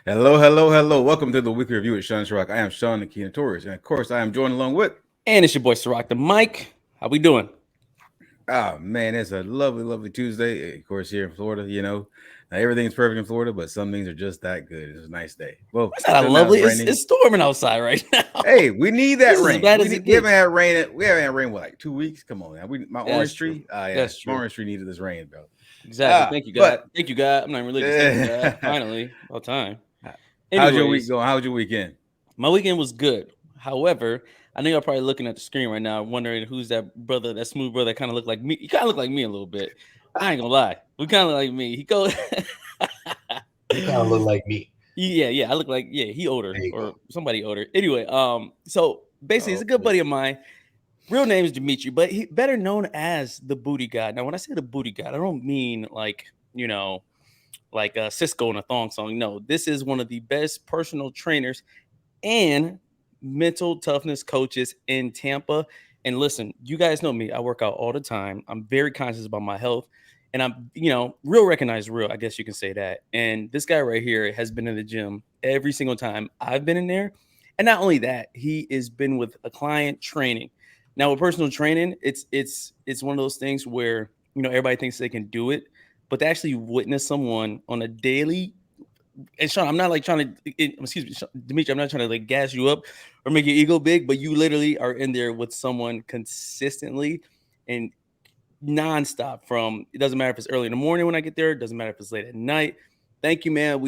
Hello, hello, hello. Welcome to the weekly review with Sean Sharrock. I am Sean the Key Notorious, and of course, I am joined along with. And it's your boy Ciroc the Mike. How we doing? Ah, man, it's a lovely, lovely Tuesday. Of course, here in Florida, now everything's perfect in Florida, but some things are just that good. It's a nice day. Well, It's not a till now it's lovely. It's, raining. it's storming outside right now. Hey, we need that This is as rain. bad as it We haven't gets. had rain. We haven't had rain what, like 2 weeks. Come on, now. My That's orange true. tree. Ah, yeah, That's my true. orange tree needed this rain, bro. Exactly. Thank you, God. But Thank you, God. I'm not even religious. Thank you, God. Finally, about time. how's your week Anyways, going? How's your weekend? my weekend was good. However, I know you're probably looking at the screen right now, wondering who's that brother, that smooth brother that kind of look like me. He kind of look like me a little bit. I ain't gonna lie. We kind of like me. He goes. You kind of look like me. Yeah. I look like he older There you or go. somebody older. Anyway, so basically, he's Oh, a good buddy of mine. Real name is Dmitri, but he better known as the Booty God. Now, when I say the Booty God, I don't mean like like Cisco in a thong song. No, this is one of the best personal trainers and mental toughness coaches in Tampa. And listen, you guys know me. I work out all the time. I'm very conscious about my health. And I'm, real recognized real. I guess you can say that. And this guy right here has been in the gym every single time I've been in there. And not only that, he has been with a client training. Now with personal training, it's one of those things where, everybody thinks they can do it, but to actually witness someone on a daily. And Sean, I'm not like trying to, excuse me, Dimitri, I'm not trying to like gas you up or make your ego big, but you literally are in there with someone consistently and nonstop from, it doesn't matter if it's early in the morning when I get there, it doesn't matter if it's late at night. Thank you, man.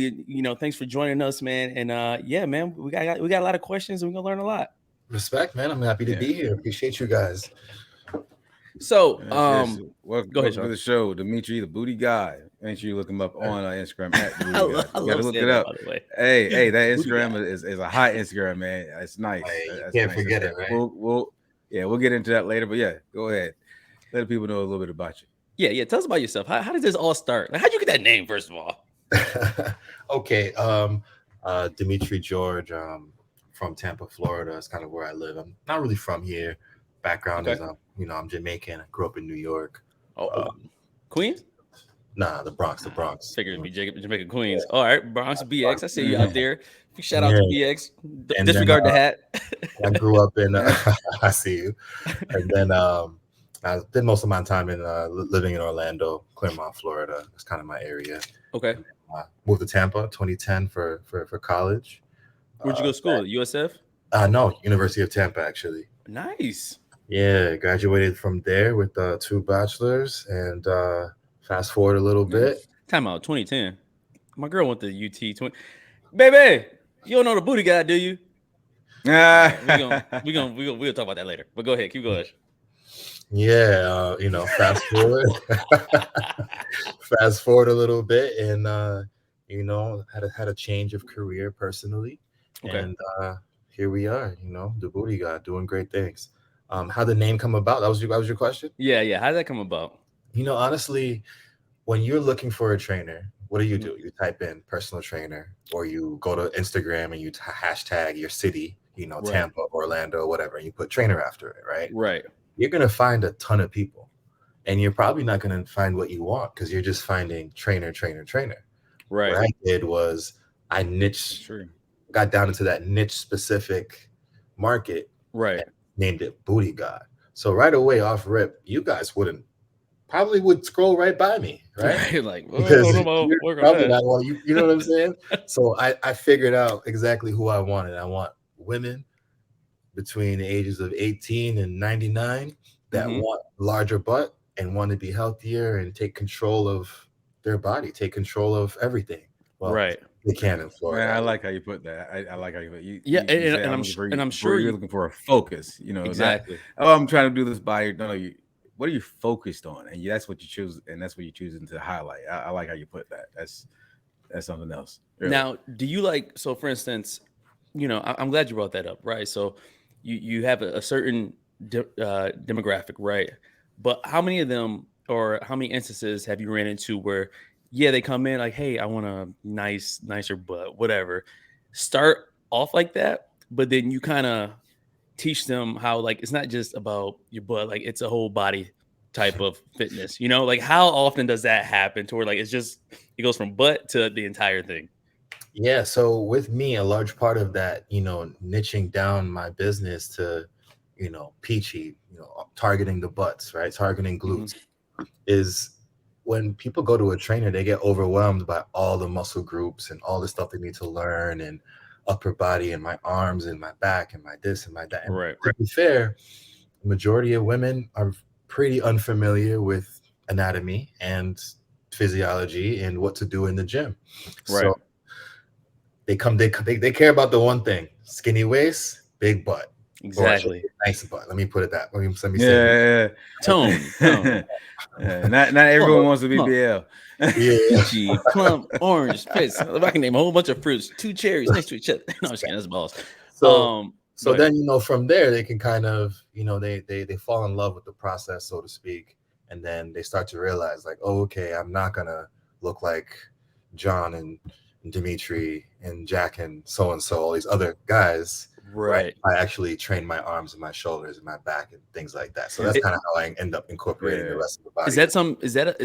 Thanks for joining us, man. And yeah, man, we got a lot of questions and we're gonna learn a lot. Respect, man. I'm happy to yeah. be here. Appreciate you guys. So, Yes, yes. go ahead, Welcome to Sean. the show, Dmitri, the Booty Guy. Make sure you look him up on Instagram at the I, Booty lo- Guy. I You got to love look it saying that, up. by the way. Hey, that Booty guy. Instagram is a hot Instagram, man. It's nice. You That's a can't nice forget it, Instagram. right? We'll get into that later. But yeah, go ahead. Let people know a little bit about you. Yeah. Tell us about yourself. How did this all start? Like, how'd you get that name, first of all? Okay. Dimitri George, from Tampa, Florida. Is kind of where I live. I'm not really from here. Background Okay. is, I'm Jamaican. I grew up in New York. Oh, Um, Queens? nah, the Bronx, the Bronx. Figured it'd be Jamaica Yeah, Queens. All right, Bronx BX. I see you Mhm. out there. Shout out yeah. to BX. And then Disregard the hat. I grew up in. Yeah. I see you. And then I did most of my time in living in Orlando, Claremont, Florida. It's kind of my area. Okay. Moved to Tampa 2010 for college. Where'd you go to school? USF? No, University of Tampa actually. Nice. Yeah, graduated from there with 2 bachelors, and fast forward a little bit. Nice. Time out. 2010. My girl went to UT 20. Baby, you don't know the booty guy, do you? All right, we'll talk about that later. But go ahead, keep going. Yeah, fast forward, fast forward a little bit, and had a change of career personally, Okay. and here we are. The booty guy doing great things. How the name come about? That was your question. Yeah. How did that come about? Honestly, when you're looking for a trainer, what do? Mhm. You type in personal trainer, or you go to Instagram and you hashtag your city, Right. Tampa, Orlando, whatever, and you put trainer after it, right? Right. You're gonna find a ton of people, and you're probably not gonna find what you want because you're just finding trainer, trainer, trainer. What Right. I did was I That's niche true. got down into that niche specific market Right. and named it Booty God. So right away off rip, you guys probably would scroll right by me, right? Right. Like, well, I Because don't know about you're work on probably that. not one. You know what I'm saying? So I figured out exactly who I wanted. I want women between the ages of 18 and 99 that Hmm. want larger butt and want to be healthier and take control of their body, take control of everything. Well, Right. they can in Man, I Florida. like how you put that. I like how you put Yeah, you say and I'm I'm looking for and you I'm for sure you're you looking for a focus, not exactly. oh I'm trying to do this by you. No, what are you focused on? And that's what you choose, and that's what you're choosing to highlight. I like how you put that. That's something else. Really. Now, do you like so for instance, I'm glad you brought that up, right? So you have a certain demographic, right? But how many of them or how many instances have you ran into where yeah, they come in like, "Hey, I want a nicer butt, whatever." Start off like that, but then you kind of teach them how like it's not just about your butt, like it's a whole body type of fitness, like how often does that happen to where like it goes from butt to the entire thing? Yeah, so with me, a large part of that, niching down my business to, peachy, targeting the butts, right? Targeting glutes is when people go to a trainer, they get overwhelmed by all the muscle groups and all the stuff they need to learn and upper body and my arms and my back and my this and my that. And Right. to be fair, the majority of women are pretty unfamiliar with anatomy and physiology and what to do in the gym. Right. So they care about the one thing: skinny waist, big butt. Exactly. Nice butt. Let me put it that. Let me say it. Yeah. Tone. Not everyone wants to be BL. Peachy, plum, orange, piss. If I can name a whole bunch of fruits, 2 cherries next to each other. No, I'm just kidding. That's balls. So then, from there they can kind of, they fall in love with the process, so to speak, and then they start to realize like, oh, okay, I'm not gonna look like John and Dmitri and Jack and so, all these other guys. Right. I actually train my arms and my shoulders and my back and things like that. So that's kind of how I end up incorporating the rest of the body. Is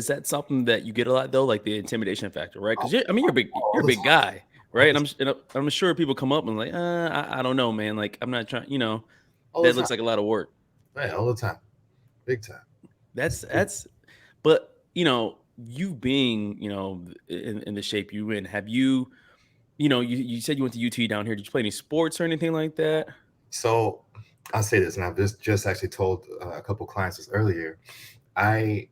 that something that you get a lot though, like the intimidation factor, right? Because you're a big guy, right? And I'm sure people come up and like, I don't know, man. Like I'm not trying, that looks like a lot of work. Right, all the time, big time. That's, but you being in the shape you in, have you? You said you went to UT down here. Did you play any sports or anything like that? So I'll say this, and I've just actually told a couple clients this earlier. I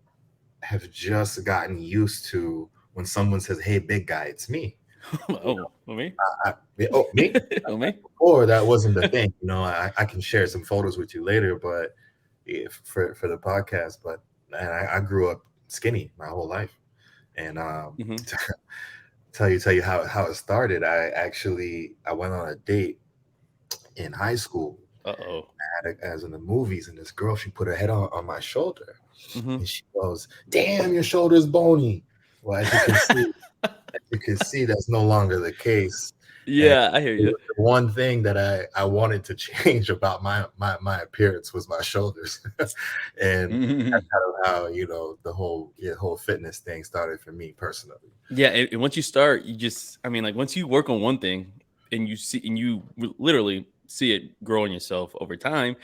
have just gotten used to when someone says, "Hey, big guy, it's me." Me? Me? Me? Before that wasn't the thing. I can share some photos with you later, but for the podcast. But I grew up skinny my whole life, and tell you how it started. I went on a date in high school. As in the movies, and this girl, she put her head on my shoulder, and she goes, "Damn, your shoulder's bony." Well, as you can see, that's no longer the case. Yeah, I hear you. The one thing that I wanted to change about my appearance was my shoulders, and that's kind of how the whole fitness thing started for me personally. Yeah, and once you start, once you work on one thing and you literally see it grow in yourself over time,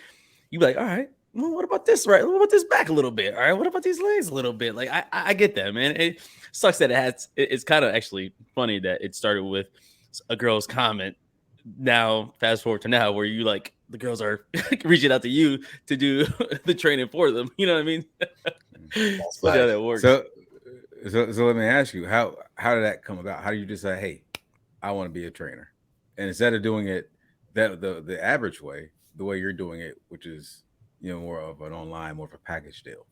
you be like, all right, well, what about this? Right? What about this back a little bit? All right, what about these legs a little bit? Like I get that, man. It sucks that it's kind of actually funny that it started with a girl's comment. Now fast forward to now where you like the girls are reaching out to you to do the training for them. You know what I mean? That's how that works. So let me ask you, how did that come about? How do you decide, hey, I want to be a trainer? And instead of doing it the average way, the way you're doing it, which is more of an online, more of a package deal.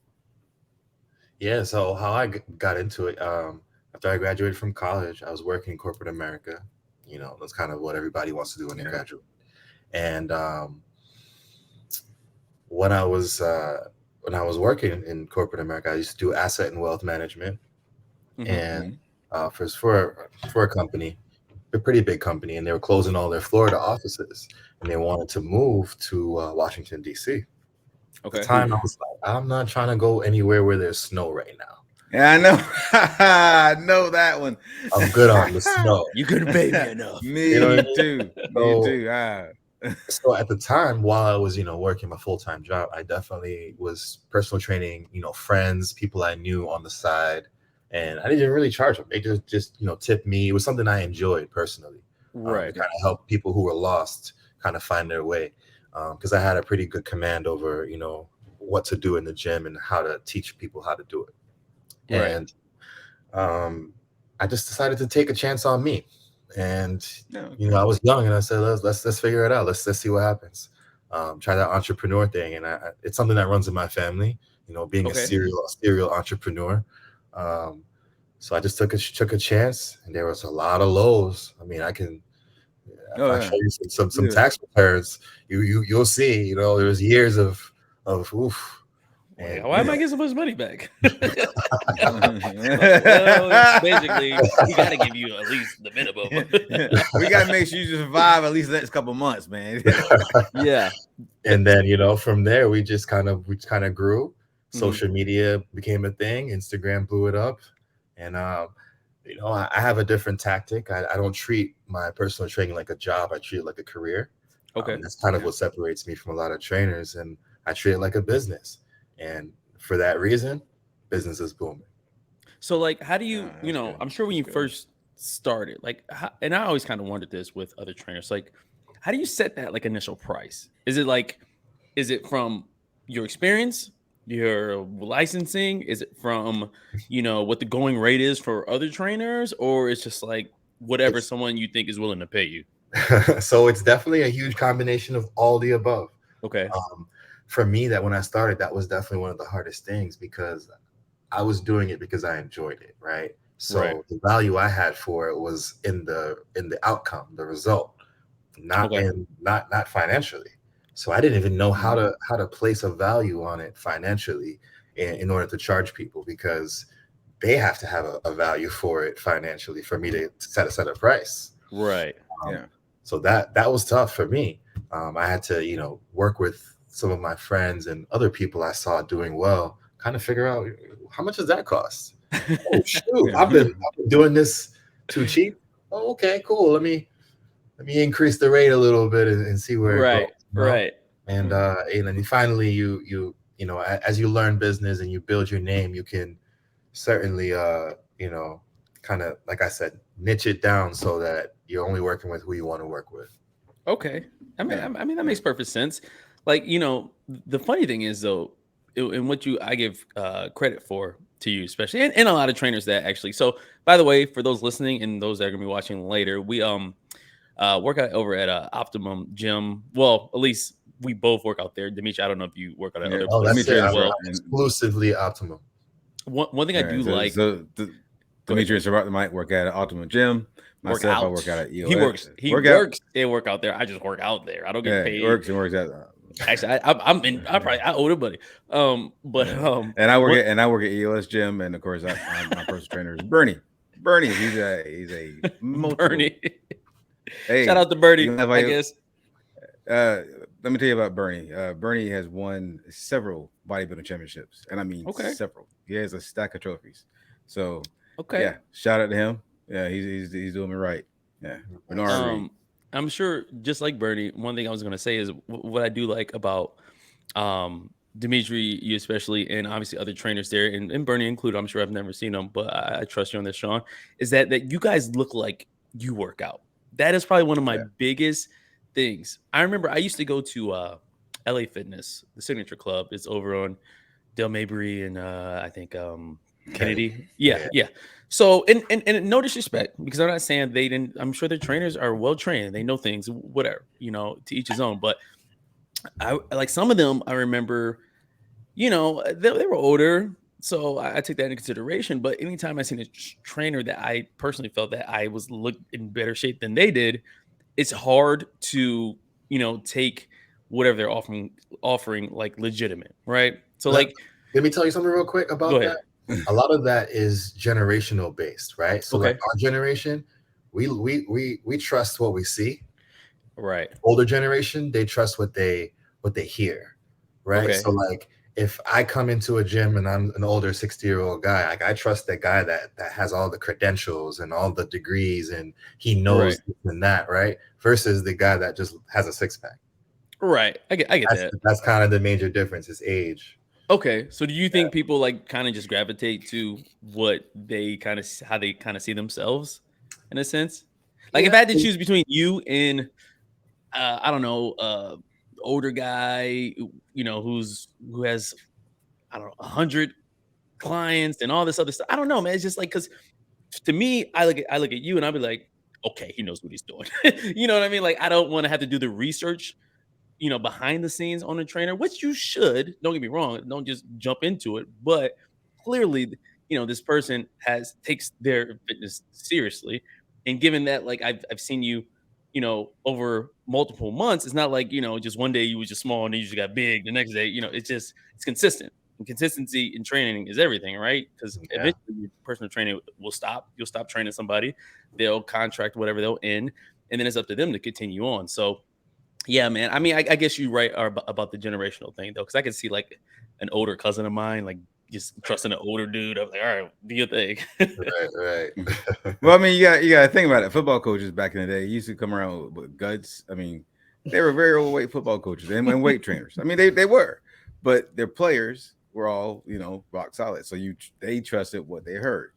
Yeah. So how I got into it, after I graduated from college, I was working in corporate America. That's kind of what everybody wants to do when they graduate. And when I was working in corporate America, I used to do asset and wealth management, and for a company, a pretty big company, and they were closing all their Florida offices, and they wanted to move to Washington, D.C. At the time, I was like, I'm not trying to go anywhere where there's snow right now. Yeah, I know. I know that one. I'm good on the snow. You couldn't pay me enough. Me too. Me too. So at the time, while I was, working my full-time job, I definitely was personal training, friends, people I knew on the side, and I didn't really charge them. They just tipped me. It was something I enjoyed personally, right? To kind of help people who were lost kind of find their way, because I had a pretty good command over, what to do in the gym and how to teach people how to do it. Right. And I just decided to take a chance on me. And I was young, and I said, let's figure it out. Let's see what happens. Try that entrepreneur thing, and it's something that runs in my family. Being a serial entrepreneur. So I just took a chance, and there was a lot of lows. I mean, I can show you some tax returns. You'll see. There was years of oof. And, why am I getting so much money back? Well, basically, we got to give you at least the minimum. We got to make sure you survive at least the next couple months, man. Yeah. And then, from there, we kind of grew. Social media became a thing. Instagram blew it up. And I have a different tactic. I don't treat my personal training like a job. I treat it like a career. Okay. That's kind of what separates me from a lot of trainers, and I treat it like a business. And for that reason, business is booming. So like, how do you, That's good. I'm sure when you first started, like, and I always kind of wondered this with other trainers, like, how do you set that like initial price? Is it from your experience, your licensing? Is it from, what the going rate is for other trainers, or it's just like whatever someone you think is willing to pay you? So it's definitely a huge combination of all the above. Okay. For me, that when I started, that was definitely one of the hardest things, because I was doing it because I enjoyed it, right? So the value I had for it was in the outcome, the result, not financially. So I didn't even know how to place a value on it financially in order to charge people, because they have to have a value for it financially for me to set a price. Right. So that was tough for me. I had to, work with some of my friends and other people I saw doing well, kind of figure out how much does that cost. Oh shoot, I've been doing this too cheap. Oh, okay, cool. Let me increase the rate a little bit and see where it goes. Right. And and finally as you learn business and you build your name, you can certainly kind of, like I said, niche it down so that you're only working with who you want to work with. Okay. I mean that makes perfect sense. Like, the funny thing is though, and what I give credit for to you, especially, and a lot of trainers that actually. So by the way, for those listening and those that are gonna be watching later, we work out over at Optimum Gym. Well, at least we both work out there. Dmitri, I don't know if you work out at other places Dimitri as well. Exclusively Optimum. One thing I do like. So Dmitri might work at Optimum Gym. Myself, I work out at EOS. He works and work out there. I just work out there. I don't get paid. He works out. Actually, I owe the money. And I work at EOS Gym, and of course, my personal trainer is Bernie. Bernie, he's a Bernie. Hey, shout out to Bernie. I guess. Let me tell you about Bernie. Bernie has won several bodybuilding championships, and I mean several. He has a stack of trophies. So shout out to him. Yeah, he's doing me right. Yeah, I'm sure, just like Bernie, one thing I was going to say is what I do like about Dmitri, you especially, and obviously other trainers there, and Bernie included. I'm sure I've never seen them, but I trust you on this, Sean. Is that you guys look like you work out? That is probably one of my biggest things. I remember I used to go to LA Fitness, the Signature Club. It's over on Del Mabry and I think Kennedy. Yeah. So, and no disrespect, because I'm not saying they didn't. I'm sure their trainers are well trained. They know things, whatever, to each his own. But I like some of them. I remember, they were older, so I took that into consideration. But anytime I seen a trainer that I personally felt that I was looked in better shape than they did, it's hard to take whatever they're offering like legitimate, right? So let me tell you something real quick about that. A lot of that is generational based, right? So like our generation, we trust what we see. Right. Older generation, they trust what they hear. Right. So like if I come into a gym and I'm an older 60-year-old guy, like I trust that guy that has all the credentials and all the degrees and he knows this and that, right? Versus the guy that just has a six-pack. Right. I get that. That's kind of the major difference, is age. Okay, so do you think people like kind of just gravitate to what they how they kind of see themselves, in a sense? Like if I had to choose between you and I don't know, older guy, who has 100 clients and all this other stuff. I don't know, man. It's just like, because to me, I look at you and I'll be like, okay, he knows what he's doing. You know what I mean? Like I don't want to have to do the research, behind the scenes on a trainer, which you should. Don't get me wrong. Don't just jump into it. But clearly, this person takes their fitness seriously. And given that, like I've seen you, over multiple months, it's not like, just one day you was just small and then you just got big. The next day, it's consistent. And consistency in training is everything, right? Because eventually your personal training will stop. You'll stop training somebody. They'll contract whatever they'll end. And then it's up to them to continue on. So yeah, man. I mean, I guess you're right about the generational thing, though, because I can see like an older cousin of mine, like just trusting an older dude. I'm like, all right, do your thing. Right. Well, I mean, you got to think about it. Football coaches back in the day used to come around with guts. I mean, they were very overweight football coaches and weight trainers. I mean, they were, but their players were all, rock solid. So they trusted what they heard.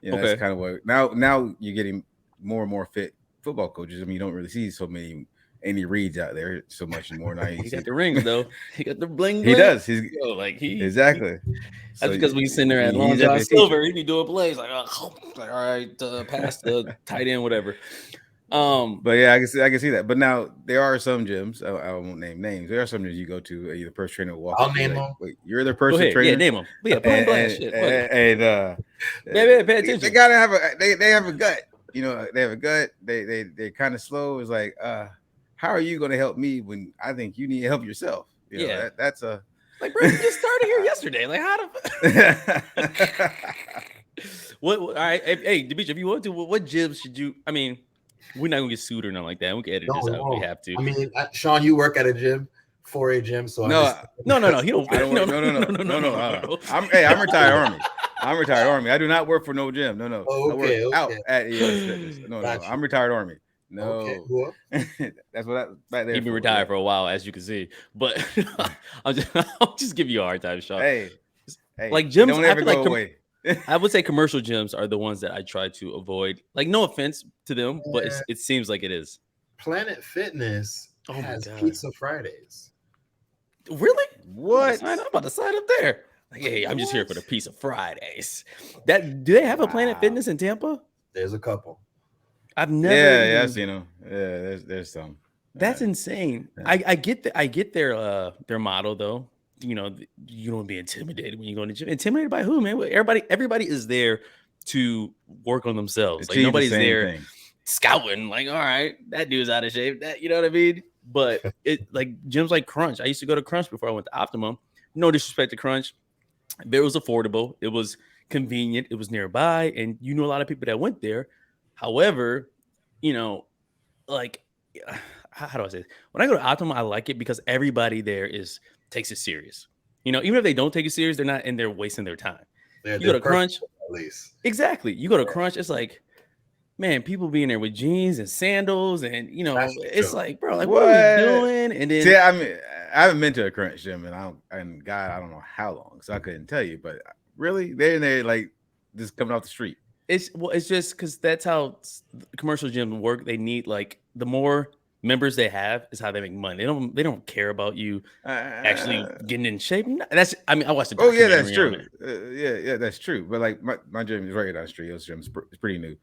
That's kind of what now you're getting more and more fit football coaches. I mean, you don't really see so many Andy Reid's out there so much anymore. Now he got the rings though. He got the bling. He does. Exactly. So that's because we sitting there at Long John Silver, he be doing plays like, all right, pass the tight end, whatever. But yeah, I can see that. But now there are some gyms. I won't name names. There are some gyms you go to. Either personal trainer will walk. I'll name them. Wait, you're the personal trainer. Yeah, name them. Yeah, shit. And pay attention. They gotta have they have a gut. They have a gut. They're kind of slow. It's like, how are you going to help me when I think you need to help yourself? That's a like, bro, you just started here yesterday. Like, how to what? All right, hey, Dmitri, if you want to, what gyms should you? I mean, we're not gonna get sued or nothing like that. We can edit this out if we have to. I mean, Sean, you work at a gym, 4A gym, so no. He don't. No. I'm retired Army. I'm retired Army. I do not work for no gym. No. Oh, okay, I work out at ES Fitness. No. I'm retired Army. No, okay, that's what back there. You've been retired for a while, as you can see. But I'll just give you a hard time, Sean. Hey, like gyms, don't ever go away. I would say commercial gyms are the ones that I try to avoid. Like, no offense to them, but it seems like it is. Planet Fitness has Pizza Fridays. Really? What? I'm about to sign up there. Like, hey, I'm just here for the Pizza Fridays. Do they have a Planet Fitness in Tampa? There's a couple. I've never. Yeah, I've seen them. Yeah, there's some. That's insane. Yeah. I get their motto though. You don't be intimidated when you go to the gym. Intimidated by who, man? Everybody is there to work on themselves. Like, nobody's there scouting. Like, all right, that dude's out of shape. That, you know what I mean? But it, like, gyms like Crunch. I used to go to Crunch before I went to Optimum. No disrespect to Crunch, but it was affordable. It was convenient. It was nearby, and a lot of people that went there. However, like, how do I say this? When I go to Optimum, I like it because everybody there takes it serious. Even if they don't take it serious, they're not in there wasting their time. You go to Crunch, at least. Exactly. You go to Crunch, it's like, man, people being there with jeans and sandals, and it's like, bro, like, what are we doing? And then, I mean, I haven't been to a Crunch gym, and I don't know how long, so I couldn't tell you. But really, they're in there like just coming off the street. It's just because that's how commercial gyms work. They need, like, the more members they have is how they make money. They don't care about you actually getting in shape. I watched the documentary. Oh yeah, that's true. Yeah, that's true. But like my gym is right down the street. This gym is pretty new.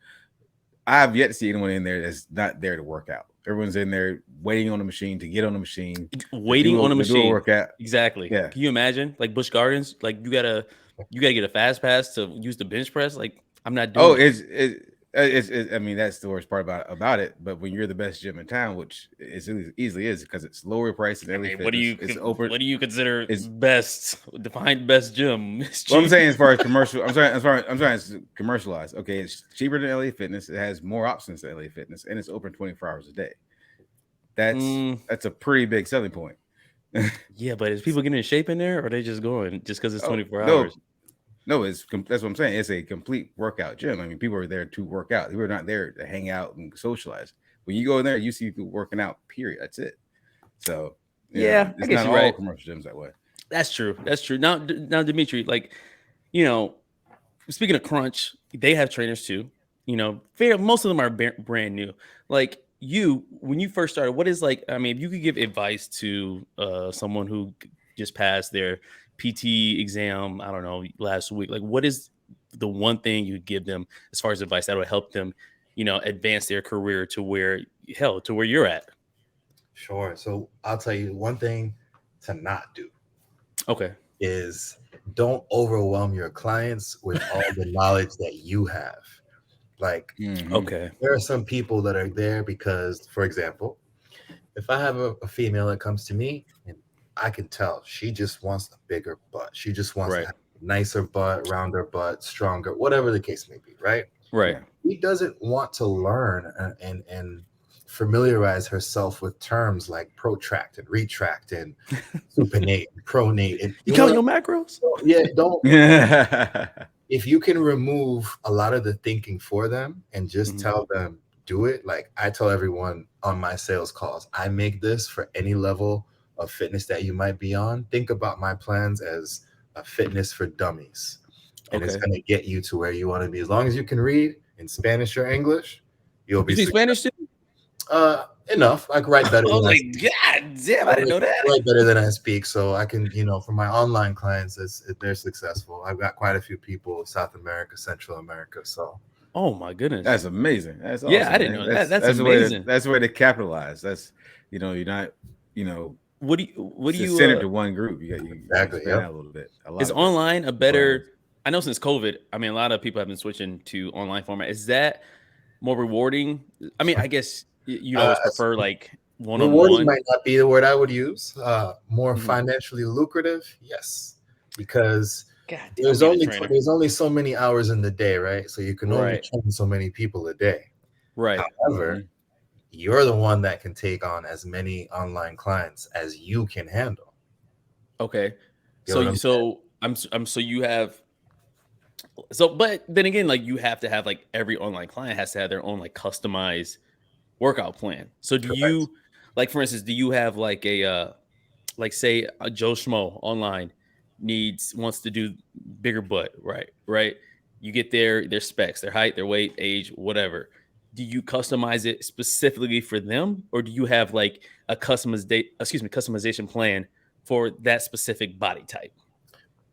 I have yet to see anyone in there that's not there to work out. Everyone's in there waiting on the machine to get on the machine. Waiting on the machine. Do a workout. Exactly. Yeah. Can you imagine? Like Busch Gardens, like you gotta get a fast pass to use the bench press. Like, I'm not doing. Oh, it's I mean, that's the worst part about it. But when you're the best gym in town, which it easily is, because it's lower price than every fitness. What do you consider best? Define best gym. Well, I'm saying as far as commercial, I'm trying to commercialize. Okay, it's cheaper than LA Fitness. It has more options than LA Fitness, and it's open 24 hours a day. That's a pretty big selling point. Yeah, but is people getting in shape in there, or are they just going just because it's 24 hours? No, that's what I'm saying. It's a complete workout gym. I mean, people are there to work out. People are not there to hang out and socialize. When you go in there, you see people working out, period. That's it. So yeah, it's not all commercial gyms that way. That's true. Now, Dmitri, like, speaking of Crunch, they have trainers too. Most of them are brand new. Like, when you first started, what is, like, I mean, if you could give advice to someone who just passed their PT exam, I don't know, last week, like, what is the one thing you give them as far as advice that would help them, advance their career to where you're at? Sure. So I'll tell you one thing to not do. Okay. Is don't overwhelm your clients with all the knowledge that you have. Like, okay, there are some people that are there because, for example, if I have a female that comes to me and I can tell she just wants a bigger butt. She just wants to have a nicer butt, rounder butt, stronger, whatever the case may be, right? Right. He doesn't want to learn and familiarize herself with terms like protract and retract and supinate, and pronate. And you count your macros? Yeah, don't. If you can remove a lot of the thinking for them and just tell them, do it. Like I tell everyone on my sales calls, I make this for any level of fitness that you might be on. Think about my plans as a fitness for dummies. And it's going to get you to where you want to be. As long as you can read in Spanish or English, you'll be. You speak Spanish too? Enough. I can write better. Oh my God damn! I didn't know that. I write better than I speak, so I can, for my online clients, they're successful. I've got quite a few people, South America, Central America. So. Oh my goodness, that's amazing. That's awesome, I didn't know that. That's amazing. That's the way to capitalize. That's you're not What do you centered to one group? You exactly out a little bit. Is online a better? I know since COVID, I mean, a lot of people have been switching to online format. Is that more rewarding? I mean, I guess you always prefer like one-on-one. Rewarding might not be the word I would use. More financially lucrative, yes, because there's only so many hours in the day, right? So you can only train so many people a day. Right. However, you're the one that can take on as many online clients as you can handle. Okay. But then again, like you have to have like every online client has to have their own like customized workout plan. So do you, like for instance, do you have like a like say a Joe Schmo online wants to do bigger butt, right? You get their specs, their height, their weight, age, whatever. Do you customize it specifically for them, or do you have like a customization plan for that specific body type?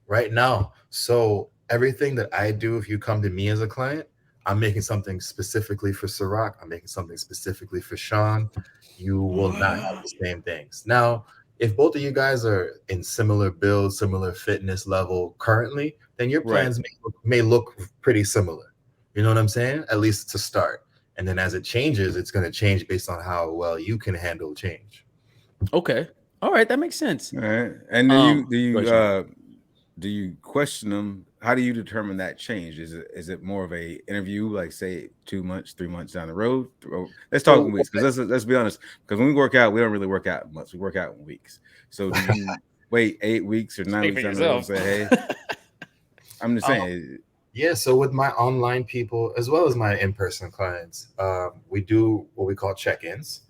Right now, so everything that I do, if you come to me as a client, I'm making something specifically for Ciroc. I'm making something specifically for Sean. You will not have the same things. Now, if both of you guys are in similar build, similar fitness level currently, then your plans may look pretty similar. You know what I'm saying? At least to start. And then as it changes, it's going to change based on how well you can handle change. Okay. All right. That makes sense. All right. And do you question them? How do you determine that change? Is it more of a interview, like say 2 months, 3 months down the road? Let's talk in weeks, because let's be honest. Because when we work out, we don't really work out in months. We work out in weeks. So do you wait 8 weeks or 9 weeks down the road and say, hey, I'm just saying. Yeah. So with my online people, as well as my in-person clients, we do what we call check-ins.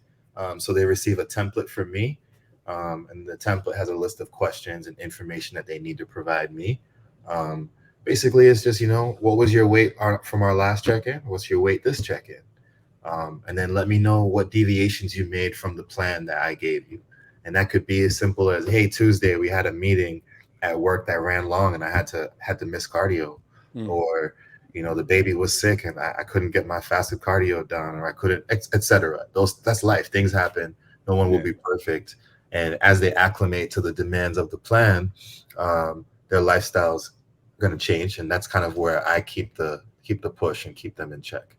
So they receive a template from me. And the template has a list of questions and information that they need to provide me. Basically, it's just, what was your weight from our last check-in? What's your weight this check-in? And then let me know what deviations you made from the plan that I gave you. And that could be as simple as, hey, Tuesday, we had a meeting at work that ran long and I had to miss cardio. Or, the baby was sick and I couldn't get my fasted cardio done, or I couldn't, etc. That's life. Things happen. No one will be perfect. And as they acclimate to the demands of the plan, their lifestyle's going to change, and that's kind of where I keep the push and keep them in check.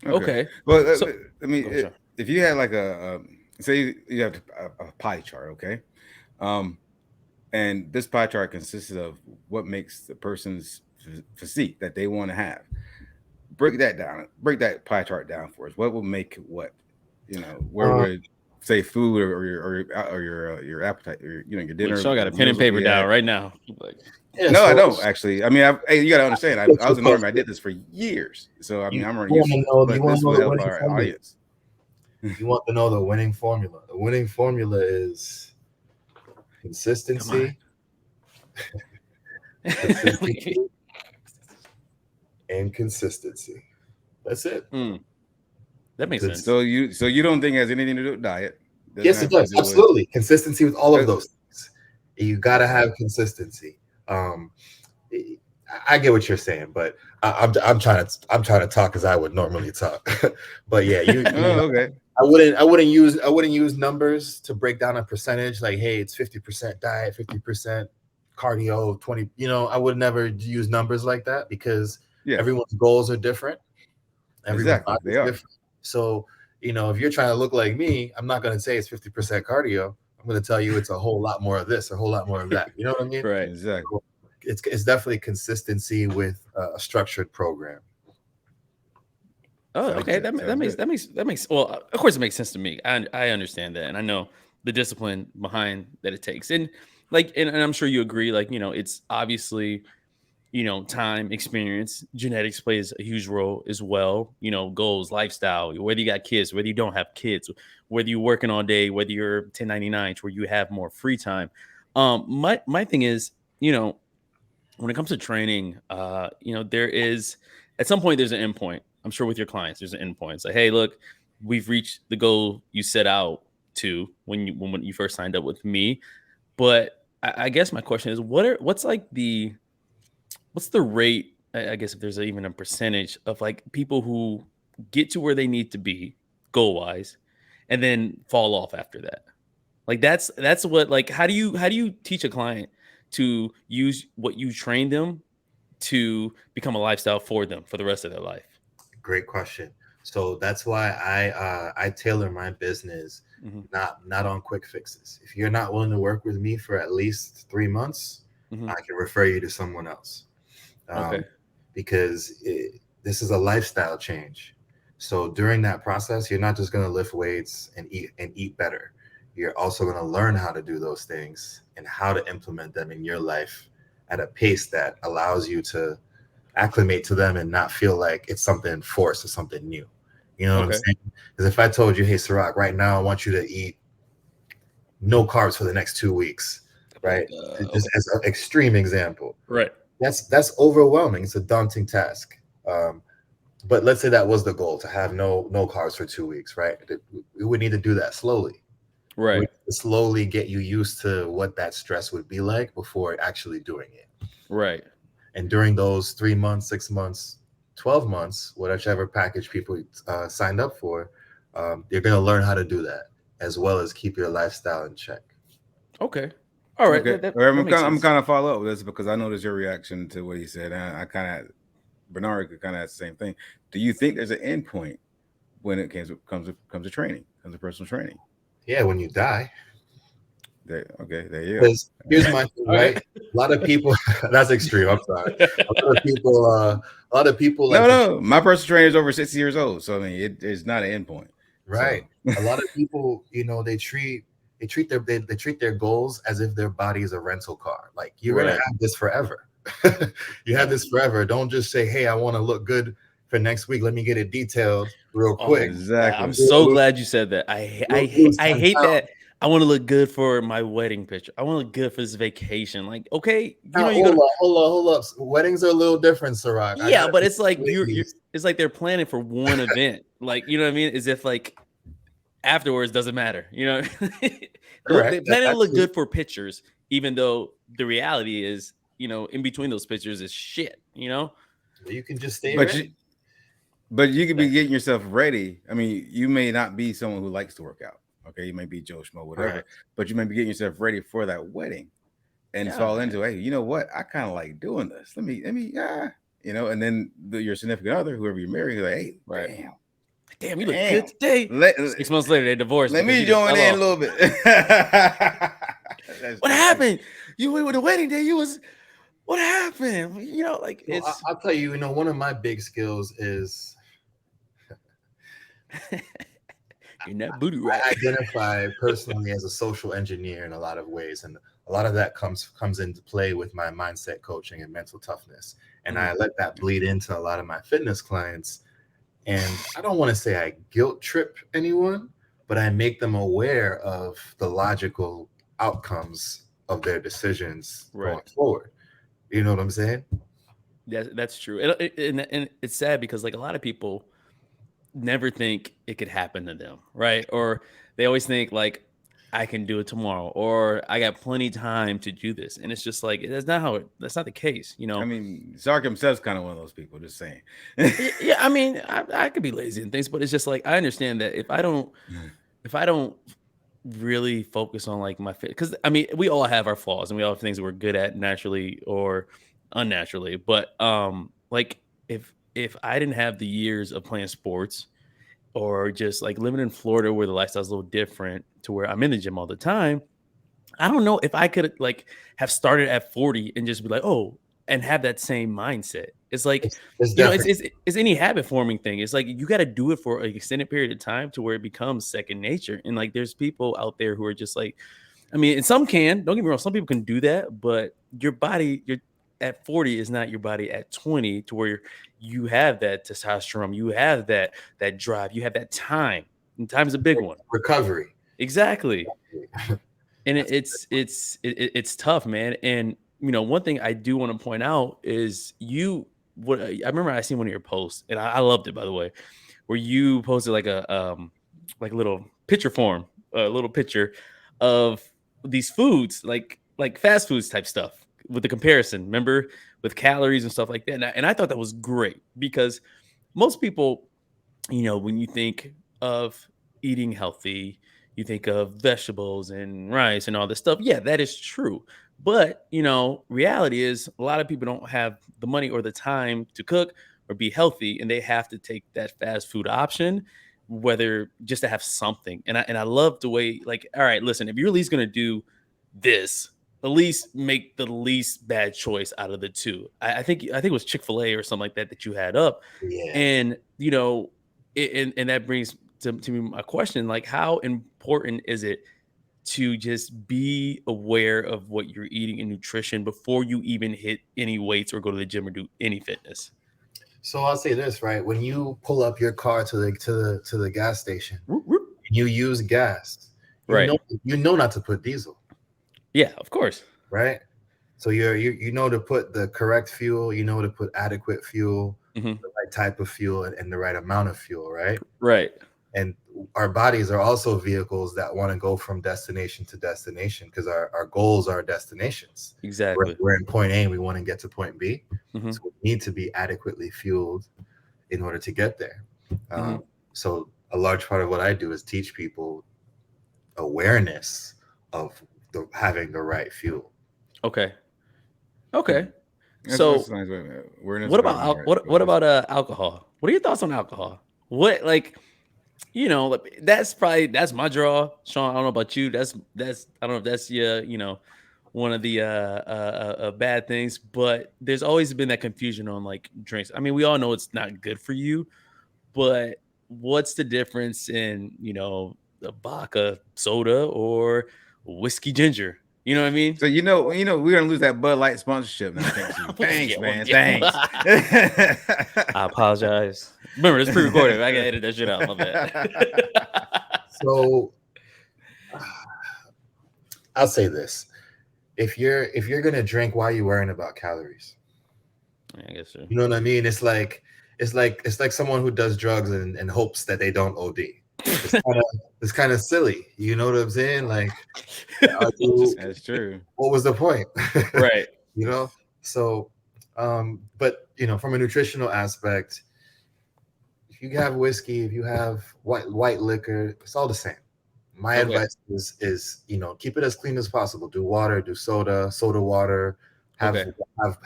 Okay. Well, if you had like say you have a pie chart, okay, and this pie chart consists of what makes the person's physique that they want to have. Break that pie chart down for us. What will make what? Where would say food or your appetite, or your dinner. So I got a pen and paper down right now. No, I don't actually. I mean, you got to understand. I was in the Army. I did this for years, so I mean, I'm already used to it. But this will help our audience. You want to know the winning formula. The winning formula is consistency, and consistency. That's it. That makes sense. So you don't think it has anything to do with diet? Yes, it does. Absolutely. Consistency with all of those things. You got to have consistency. I get what you're saying, but I'm trying to talk as I would normally talk. But yeah, okay. I wouldn't use numbers to break down a percentage like, hey, it's 50% diet, 50% cardio, 20. I would never use numbers like that, because everyone's goals are different. Exactly, they are different. So, if you're trying to look like me, I'm not going to say it's 50% cardio. I'm going to tell you it's a whole lot more of this, a whole lot more of that. You know what I mean? Right. Exactly. So it's definitely consistency with a structured program. Oh, Sounds okay. good. That Sounds good. makes. Well, of course, it makes sense to me. I understand that, and I know the discipline behind that it takes, and and I'm sure you agree. It's obviously time, experience, genetics plays a huge role as well. Goals, lifestyle, whether you got kids, whether you don't have kids, whether you're working all day, whether you're 1099, where you have more free time. My thing is, when it comes to training, there is at some point there's an endpoint. I'm sure with your clients, there's an endpoint. It's like, hey, look, we've reached the goal you set out to when you first signed up with me. But I guess my question is, what's the rate? I guess if there's even a percentage of people who get to where they need to be goal wise, and then fall off after that. That's what how do you teach a client to use what you train them to become a lifestyle for them for the rest of their life? Great question. So that's why I tailor my business Mm-hmm. not on quick fixes. If you're not willing to work with me for at least 3 months, Mm-hmm. I can refer you to someone else. Okay. Because this is a lifestyle change. So during that process, you're not just going to lift weights and eat better. You're also going to learn how to do those things and how to implement them in your life at a pace that allows you to acclimate to them and not feel like it's something forced or something new. You know what I'm saying? Because if I told you, hey, Ciroc, right now I want you to eat no carbs for the next 2 weeks, right? Just as an extreme example. Right. That's overwhelming. It's a daunting task. But let's say that was the goal, to have no carbs for 2 weeks, right? We would need to do that slowly. Right. We slowly get you used to what that stress would be like before actually doing it. Right. And during those 3 months, 6 months, 12 months, whichever package people signed up for, you're going to learn how to do that, as well as keep your lifestyle in check. Okay. All right. Okay. I'm kind of follow up with this because I noticed your reaction to what he said. And I kind of, Bernard could kind of ask the same thing. Do you think there's an end point when it comes to training, comes to personal training? Yeah, when you die. There you go. Because here's my thing, right? A lot of people, that's extreme. I'm sorry. A lot of people. No, my personal trainer is over 60 years old, so I mean, it's not an end point. Right. So. A lot of people, they treat their goals as if their body is a rental car. Like, you're gonna have this forever. You have this forever. Don't just say, hey, I want to look good for next week. Let me get it detailed real quick. Exactly. I'm so glad you said that. I hate that. I want to look good for my wedding picture. I want to look good for this vacation. Like, okay, hold up. Weddings are a little different, Ciroc. Yeah, but it's like it's like they're planning for one event. Like, you know what I mean? As if afterwards doesn't matter. They plan to look good for pictures, even though the reality is, in between those pictures is shit. You can just stay ready. But you could be getting yourself ready. I mean, you may not be someone who likes to work out. Okay, you may be Joe Schmo, whatever, but you may be getting yourself ready for that wedding and fall into, hey, you know what? I kind of like doing this. Let me, and then your significant other, whoever you're marrying, you're like, hey, damn, you look good today. 6 months later, they divorced. Let me join in a little bit. What happened? You went with the wedding day. What happened? I'll tell you, one of my big skills is you're not booty right. I identify personally as a social engineer in a lot of ways, and a lot of that comes into play with my mindset coaching and mental toughness, and I let that bleed into a lot of my fitness clients. And I don't want to say I guilt trip anyone, but I make them aware of the logical outcomes of their decisions going forward. You know what I'm saying? Yeah, that's true. And it's sad because a lot of people never think it could happen to them, right? Or they always think I can do it tomorrow, or I got plenty of time to do this. And it's just that's not the case, I mean, Sark himself's kind of one of those people, just saying. Yeah, I mean, I could be lazy and things, but it's just I understand that if I don't really focus on my fit, because I mean, we all have our flaws and we all have things that we're good at naturally or unnaturally. But if I didn't have the years of playing sports, or just living in Florida where the lifestyle is a little different to where I'm in the gym all the time, I don't know if I could have started at 40 and just be like, oh, and have that same mindset. It's like, It's you know, definitely it's any habit forming thing. It's like you got to do it for an extended period of time to where it becomes second nature. And like, there's people out there who are just like, I mean, and some can, don't get me wrong, some people can do that, but your body, you're at 40 is not your body at 20, to where you have that testosterone, you have that drive, you have that time. And time is a big one. recovery. Exactly. And That's it's tough, man. And you know, one thing I do want to point out is what I remember I seen one of your posts, and I loved it, by the way, where you posted like a like a little picture form, a little picture of these foods, like fast foods type stuff with the comparison, remember, with calories and stuff like that. And I thought that was great because most people, you know, when you think of eating healthy, you think of vegetables and rice and all this stuff. Yeah, that is true. But, you know, reality is a lot of people don't have the money or the time to cook or be healthy, and they have to take that fast food option, whether just to have something. And I love the way, like, all right, listen, if you're at least gonna do this, at least make the least bad choice out of the two. I think it was Chick-fil-A or something like that that you had up. yeah. And you know, and that brings to me my question, like, how important is it to just be aware of what you're eating and nutrition before you even hit any weights or go to the gym or do any fitness? So I'll say this, right? When you pull up your car to the gas station, Whoop, whoop. you use gas. Right. You know not to put diesel, Yeah, of course. right? So you know to put the correct fuel, you know to put adequate fuel, Mhm. the right type of fuel, and the right amount of fuel, right? Right. And our bodies are also vehicles that want to go from destination to destination because our goals are destinations. Exactly. We're in point A and we want to get to point B. Mhm. So we need to be adequately fueled in order to get there. Mhm. So a large part of what I do is teach people awareness of having the right fuel. Okay. Okay. That's So nice. Awareness what of about having the right what fuel. about alcohol? What are your thoughts on alcohol? What, like, you know, like, that's my draw, Sean. I don't know about you. That's I don't know if that's you know, one of the bad things, but there's always been that confusion on like drinks. I mean, we all know it's not good for you, but what's the difference in, you know, the vodka soda or whiskey ginger? You know what I mean? So we're gonna lose that Bud Light sponsorship now. Thanks, you. Thanks, Yeah, well, man. yeah. Thanks. I apologize. Remember, it's pre-recorded. I gotta edit that shit out. My bad. So I'll say this. If you're gonna drink, why are you worrying about calories? I guess so. You know what I mean? It's like someone who does drugs and hopes that they don't OD. It's kind of silly. You know what I'm saying? Like, That's true. what was the point? Right. You know? So, but you know, from a nutritional aspect, if you have whiskey, if you have white liquor, it's all the same. My Okay. advice is you know, keep it as clean as possible. Do water, do soda water. Okay.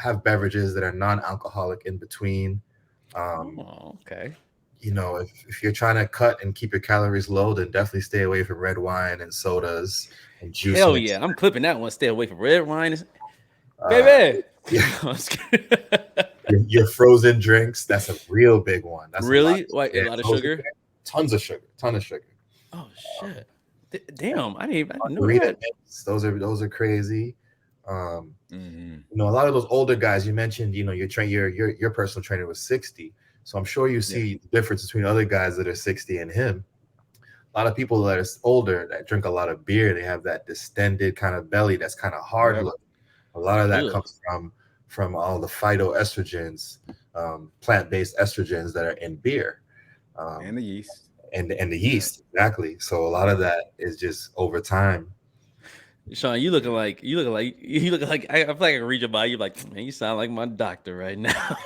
Have beverages that are non-alcoholic in between. Okay. You know, if you're trying to cut and keep your calories low, then definitely stay away from red wine and sodas and juice. Hell mix. yeah. I'm clipping that one. Stay away from red wine. Uh, Baby. yeah, I'm just kidding. your frozen drinks. That's a real big one. That's Really? a Like, a lot of frozen sugar? drink, tons of sugar, ton of sugar. Oh shit. Damn. I didn't know Margarita that. mix, those are crazy. Mhm. You know, a lot of those older guys you mentioned, you know, your personal trainer was 60. So I'm sure you see the difference between other guys that are 60 and him. A lot of people that are older that drink a lot of beer, they have that distended kind of belly that's kind of hard Yep. looking. A lot of that Ugh. comes from all the phytoestrogens, plant-based estrogens that are in beer. And the yeast. And the yeast, exactly. So a lot of that is just over time. Sean, you looking like I feel like I can read your body. You're like, man, you sound like my doctor right now.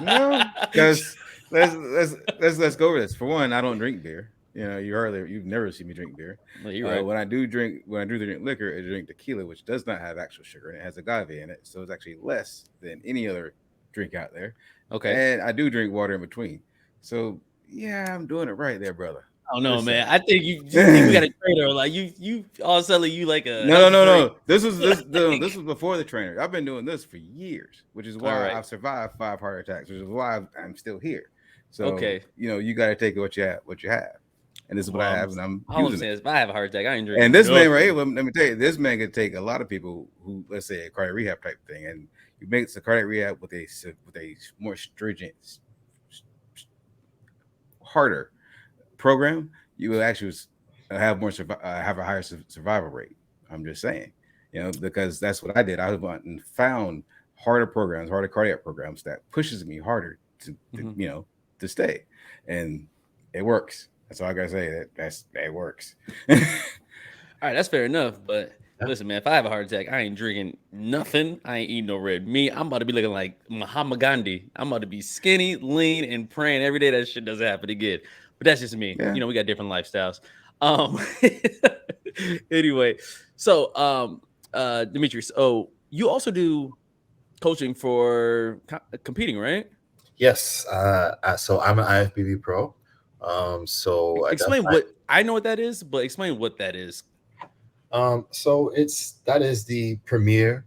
No, because let's go over this. For one, I don't drink beer. You know, you've never seen me drink beer. Well, you're right. When I do drink liquor, I drink tequila, which does not have actual sugar and it has agave in it, so it's actually less than any other drink out there. Okay. And I do drink water in between. So yeah, I'm doing it right there, brother. don't know, Listen. man. I think you think we got a trainer. Like you all of a sudden you like a No. This was before the trainer. I've been doing this for years, which is why right. I've survived 5 heart attacks, which is why I'm still here. So Okay. you got to take what you have, and this is what I have, and I'm all I'm using saying it. is if I have a heart attack, I ain't drinking. And this man, nothing. right? Let me tell you, this man could take a lot of people who, let's say, a cardiac rehab type thing, and you make the cardiac rehab with a more stringent, harder program, you will actually have have a higher survival rate. I'm just saying, because that's what I did. I went and found harder programs, harder cardiac programs that pushes me harder to to stay, and it works. That's all I gotta say. That works. All right, that's fair enough. But listen, man, if I have a heart attack, I ain't drinking nothing. I ain't eating no red meat. I'm about to be looking like Mahatma Gandhi. I'm about to be skinny, lean, and praying every day that shit doesn't happen again. But that's just me. Yeah. We got different lifestyles. Anyway, so Dmitri, so you also do coaching for competing, right? Yes. So I'm an IFBB Pro. So explain what I know what that is, but explain what that is. So that is the premier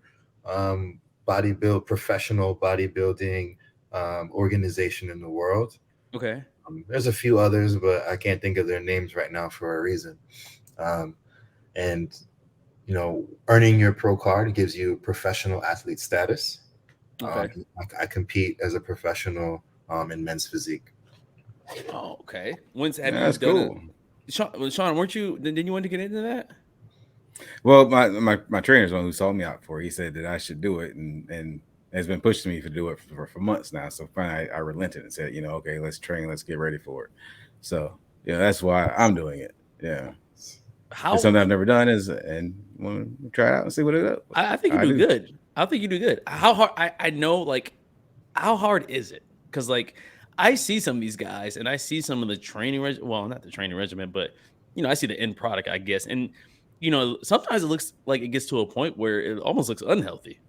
professional bodybuilding organization in the world. Okay. There's a few others, but I can't think of their names right now for a reason. And earning your pro card gives you professional athlete status. Okay. I compete as a professional in men's physique. Oh, okay. When's have That's you done cool. it? Sean, weren't you? Didn't you want to get into that? Well, my trainer's one who saw me out for it. He said that I should do it, and has been pushing me to do it for months now. So finally, I relented and said, okay, let's train, let's get ready for it. So that's why I'm doing it. Yeah. How it's something I've never done and want to try it out and see what it is. I think you do good. I think you do good. How hard? I know, like, how hard is it? Because like I see some of these guys and I see some of the training well, not the training regimen, but I see the end product, I guess. And sometimes it looks like it gets to a point where it almost looks unhealthy.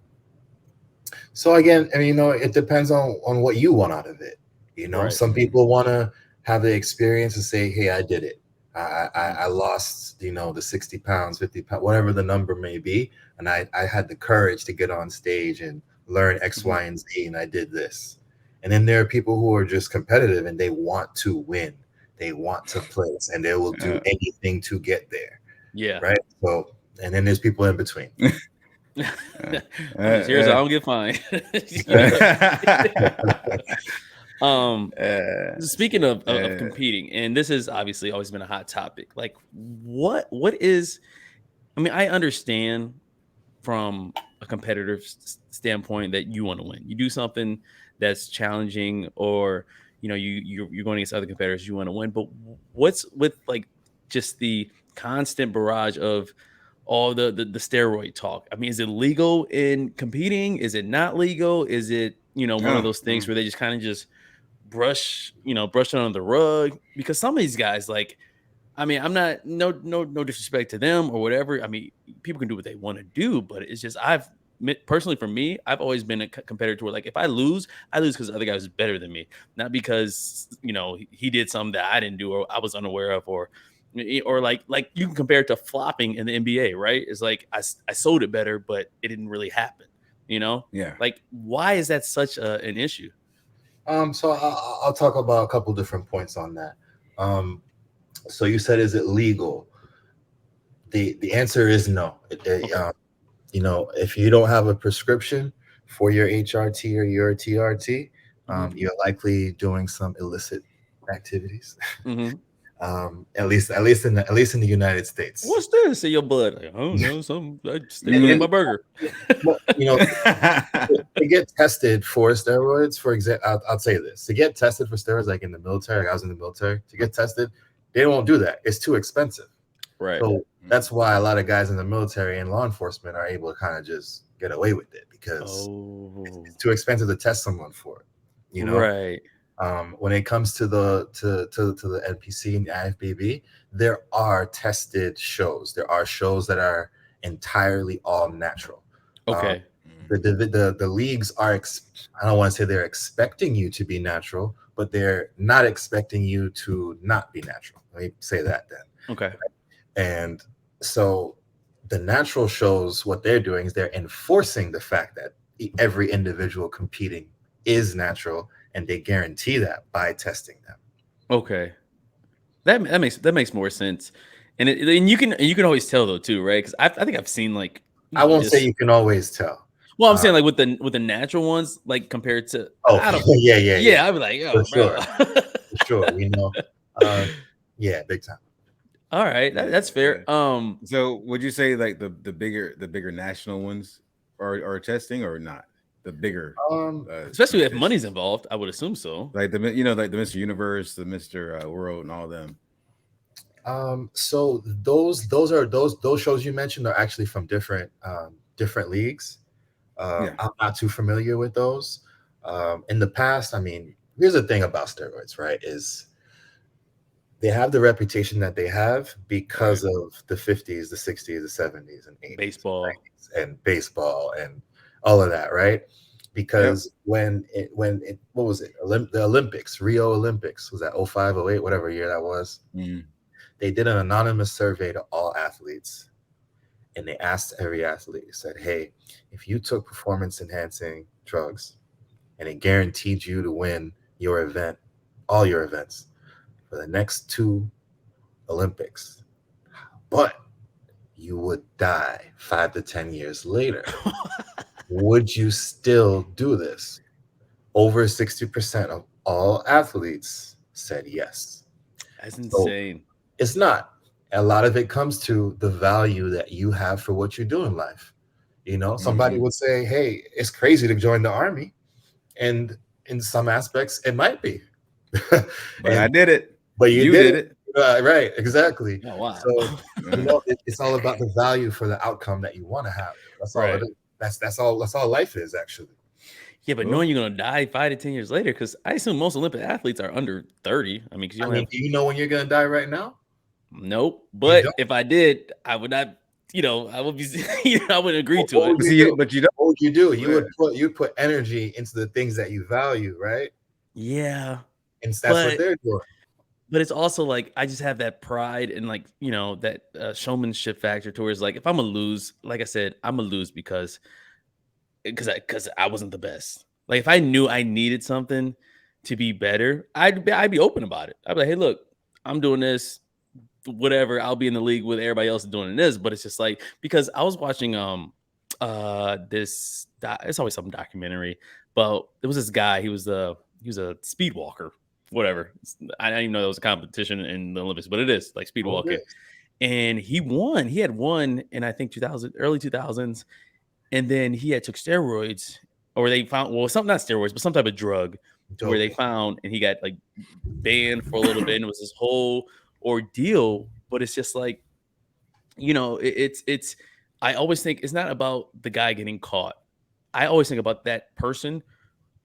So again, it depends on what you want out of it. Right. Some people want to have the experience and say, hey, I did it. I lost, the 60 pounds, 50 pounds, whatever the number may be. And I had the courage to get on stage and learn X, Y, and Z, and I did this. And then there are people who are just competitive and they want to win. They want to place and they will do anything to get there. Yeah. Right. So, and then there's people in between. Here's I don't get fined. Speaking of competing, and this has obviously always been a hot topic. Like, what is? I mean, I understand from a competitive standpoint that you want to win. You do something that's challenging, or you're going against other competitors, you want to win. But what's with like just the constant barrage of all the steroid talk? I mean, is it legal in competing? Is it not legal? Is it one of those things where they just kind of just brush it under the rug? Because some of these guys, like, I mean, I'm not no disrespect to them or whatever. I mean, people can do what they want to do, but it's just personally, for me, I've always been a competitor to where, like, if I lose because the other guy was better than me, not because he did something that I didn't do or I was unaware of, or like you can compare it to flopping in the NBA, right? It's like I sold it better, but it didn't really happen. Yeah. Like, why is that such an issue? So I'll talk about a couple different points on that. So you said, is it legal? The answer is no. If you don't have a prescription for your HRT or your TRT, you're likely doing some illicit activities. At least in the United States. What's this in your blood? Like, oh no, I stay my burger. To get tested for steroids, for example, I'll say this: to get tested for steroids, like in the military, I was in the military. To get tested, they won't do that. It's too expensive. Right. So that's why a lot of guys in the military and law enforcement are able to kind of just get away with it, because it's too expensive to test someone for it. Right. When it comes to the NPC and the IFBB, there are tested shows. There are shows that are entirely all natural. The leagues are, I don't want to say they're expecting you to be natural, but they're not expecting you to not be natural. Let me say that then. Okay. And so the natural shows, what they're doing is they're enforcing the fact that every individual competing is natural, and they guarantee that by testing them. Okay. That makes more sense. And you can always tell though too, right? Because I think I've seen like I won't say you can always tell. Well, I'm saying like with the natural ones, like compared to yeah. I'd be like, oh, for bro. sure, for sure, yeah, big time. All right, that's fair. Yeah. So would you say like the bigger national ones are testing or not? The bigger, especially if money's involved, I would assume so. Like like the Mr. Universe, the Mr. World, and all of them. So those shows you mentioned are actually from different leagues. I'm not too familiar with those. In the past, I mean, here's the thing about steroids, right? Is they have the reputation that they have because of the 50s, the 60s, the 70s, and 80s, baseball and all of that, right? Because when what was it? The Olympics, Rio Olympics, was that 05, 08, whatever year that was. Mm. They did an anonymous survey to all athletes, and they asked every athlete, said, hey, if you took performance enhancing drugs and it guaranteed you to win your event, all your events for the next 2 Olympics, but you would die 5 to 10 years later, would you still do this? Over 60% of all athletes said yes. That's insane. So it's not. A lot of it comes to the value that you have for what you do in life. Somebody would say, hey, it's crazy to join the army. And in some aspects, it might be. But I did it. But you did it. Right, exactly. Oh, wow. So it's all about the value for the outcome that you want to have. That's all it is. That's all life is, actually. Yeah, but knowing you're gonna die 5 to 10 years later, because I assume most Olympic athletes are under 30. I mean, do you know when you're gonna die right now? Nope. But if I did, I would not. I would be. I wouldn't agree to it. But you don't. What would you do? You put energy into the things that you value, right? Yeah. And that's what they're doing. But it's also like I just have that pride and like that showmanship factor towards like if I'm gonna lose, like I said, I'm gonna lose because I wasn't the best. Like if I knew I needed something to be better, I'd be open about it. I'd be like, hey, look, I'm doing this, whatever. I'll be in the league with everybody else doing this. But it's just like because I was watching it's always some documentary, but there was this guy. He was a speed walker, whatever. I didn't even know there was a competition in the Olympics, but it is like speed walking. And he won. He had won in I think early 2000s. And then he had took steroids, or they found not steroids, but some type of drug where they found, and he got like banned for a little bit. And it was this whole ordeal. But it's just like, it's. I always think it's not about the guy getting caught. I always think about that person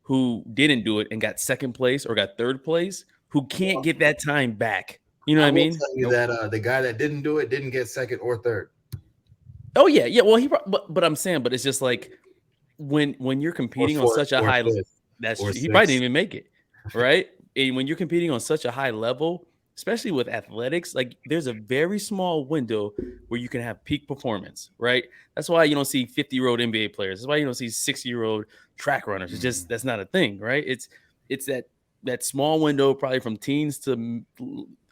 who didn't do it and got second place or got third place, who can't get that time back. You know what I mean? Tell you that the guy that didn't do it didn't get second or third. Oh yeah. Well, but I'm saying, but it's just like when you're competing on such a high level, he probably didn't even make it, right? And when you're competing on such a high level, especially with athletics, like there's a very small window where you can have peak performance, right? That's why you don't see 50-year-old NBA players. That's why you don't see 60-year-old track runners. It's just that's not a thing, right? It's that small window, probably from teens to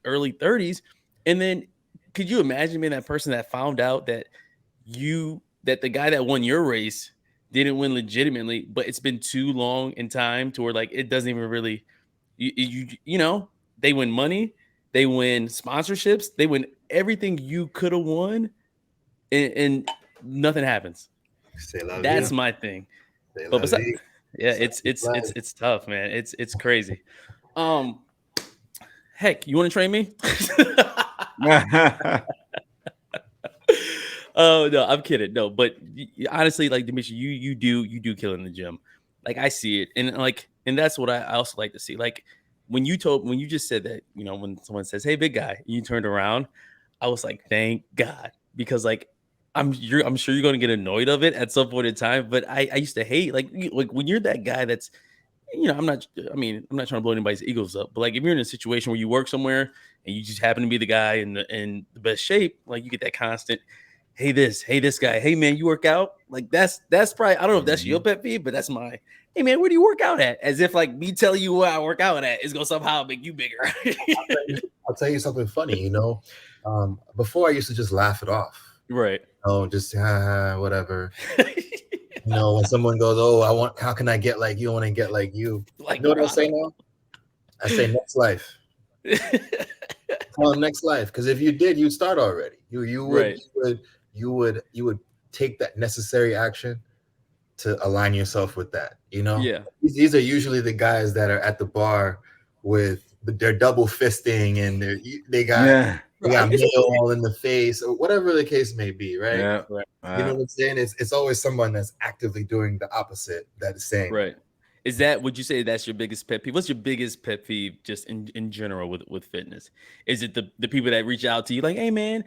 early 30s, and then could you imagine being that person that found out that the guy that won your race didn't win legitimately, but it's been too long in time to where like it doesn't even really they win money, they win sponsorships, they win everything you could have won, and nothing happens. That's my thing. But besides, it's tough, man. It's crazy. Heck, you want to train me? Oh no, I'm kidding. No, but honestly, like Dmitri, you do kill in the gym. Like I see it, and that's what I also like to see. Like when you just said that, when someone says, "Hey, big guy," you turned around, I was like, "Thank God," because like I'm sure you're going to get annoyed of it at some point in time. But I used to hate like when you're that guy that's I'm not trying to blow anybody's egos up, but like if you're in a situation where you work somewhere and you just happen to be the guy in the best shape, like you get that constant, hey this guy, hey man, you work out? Like that's probably, I don't know if that's your pet peeve, but that's my, hey man, where do you work out at? As if like me telling you where I work out at is gonna somehow make you bigger. I'll tell you something funny, before I used to just laugh it off. Right. Oh, just whatever. When someone goes, "Oh, how can I get like you? I want to get like you." Like, you know what I say now? I say next life. Well, next life, because if you did, you'd start already. You would take that necessary action to align yourself with that. Yeah. These are usually the guys that are at the bar with their double fisting and they got meal all in the face or whatever the case may be, right? Yeah. Right. You know what I'm saying? It's always someone that's actively doing the opposite that is saying. Right. Would you say that's your biggest pet peeve? What's your biggest pet peeve just in general with fitness? Is it the people that reach out to you like, hey man,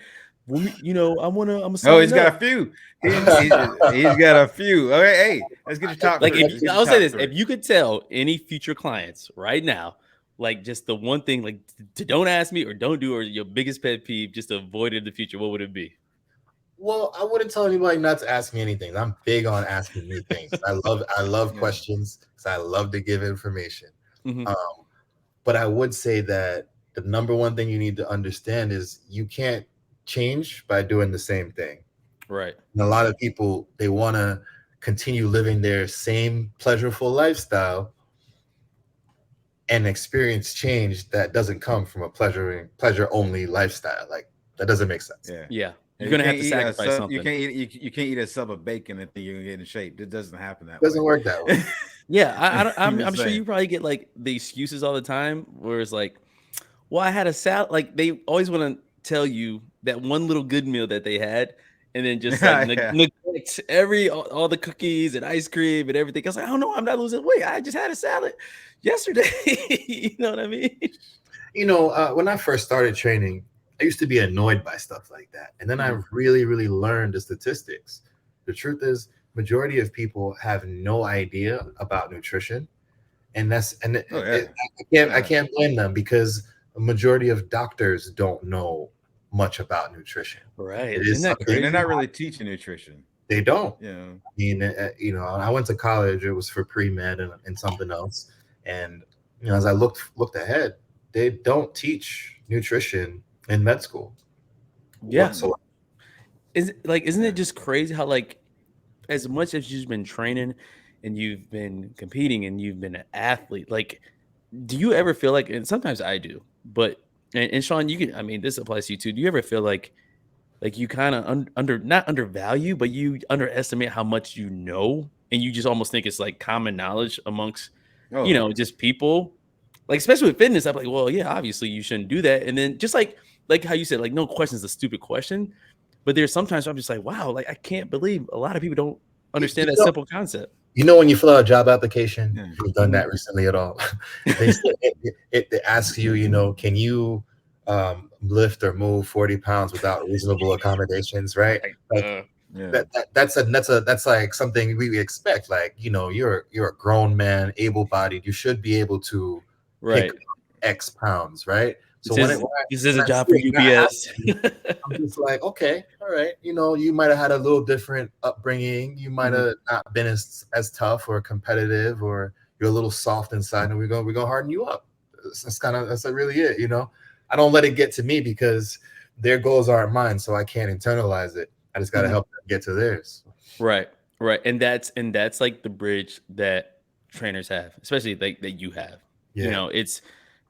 I'm a Oh, he's got a few. He's got a few. Okay, hey, let's get your top. Like, I'll say this: if you could tell any future clients right now, like just the one thing, like don't ask me or don't do, or your biggest pet peeve, just to avoid it in the future, what would it be? Well, I wouldn't tell anybody not to ask me anything. I'm big on asking me things. I love questions because I love to give information. Mm-hmm. But I would say that the number one thing you need to understand is you can't change by doing the same thing. Right. And a lot of people, they want to continue living their same pleasureful lifestyle and experience change that doesn't come from a pleasure only lifestyle. Like that doesn't make sense. Yeah. You're gonna have to sacrifice something. You can't eat a sub of bacon and think you're gonna get in shape. It doesn't happen that way. It doesn't work that way. Yeah, I'm sure you probably get like the excuses all the time where it's like, well, I had a salad. Like they always want to tell you that one little good meal that they had, and then just like neglect all the cookies and ice cream and everything. I was like, I don't know, I'm not losing weight. I just had a salad yesterday. You know what I mean? When I first started training, I used to be annoyed by stuff like that. And then I really, really learned the statistics. The truth is, majority of people have no idea about nutrition. And I can't blame them because a majority of doctors don't know much about nutrition. Right. Isn't that crazy? They're not really teaching nutrition. They don't. Yeah. I mean, I went to college. It was for pre-med and something else. And as I looked ahead, they don't teach nutrition in med school. Yeah. Isn't it just crazy how like as much as you've been training and you've been competing and you've been an athlete, like do you ever feel like, and sometimes I do, but and Sean, this applies to you too. Do you ever feel like you kind of not undervalue, but you underestimate how much you know, and you just almost think it's like common knowledge amongst just people? Like, especially with fitness, I'm like, well, yeah, obviously you shouldn't do that. And then just like how you said, like, no question is a stupid question. But there's sometimes I'm just like, wow, like I can't believe a lot of people don't understand that simple concept. When you fill out a job application, you've done that recently at all. It asks you, can you lift or move 40 pounds without reasonable accommodations, right? That's like something we expect. Like, you're a grown man, able-bodied. You should be able to pick X pounds, right? So this is a job for UPS. I'm just like, okay, all right. You might have had a little different upbringing. You might have not been as tough or competitive, or you're a little soft inside, and we're gonna harden you up. That's really it. I don't let it get to me because their goals aren't mine, so I can't internalize it. I just gotta help them get to theirs. Right. And that's like the bridge that trainers have, especially like that you have. Yeah. It's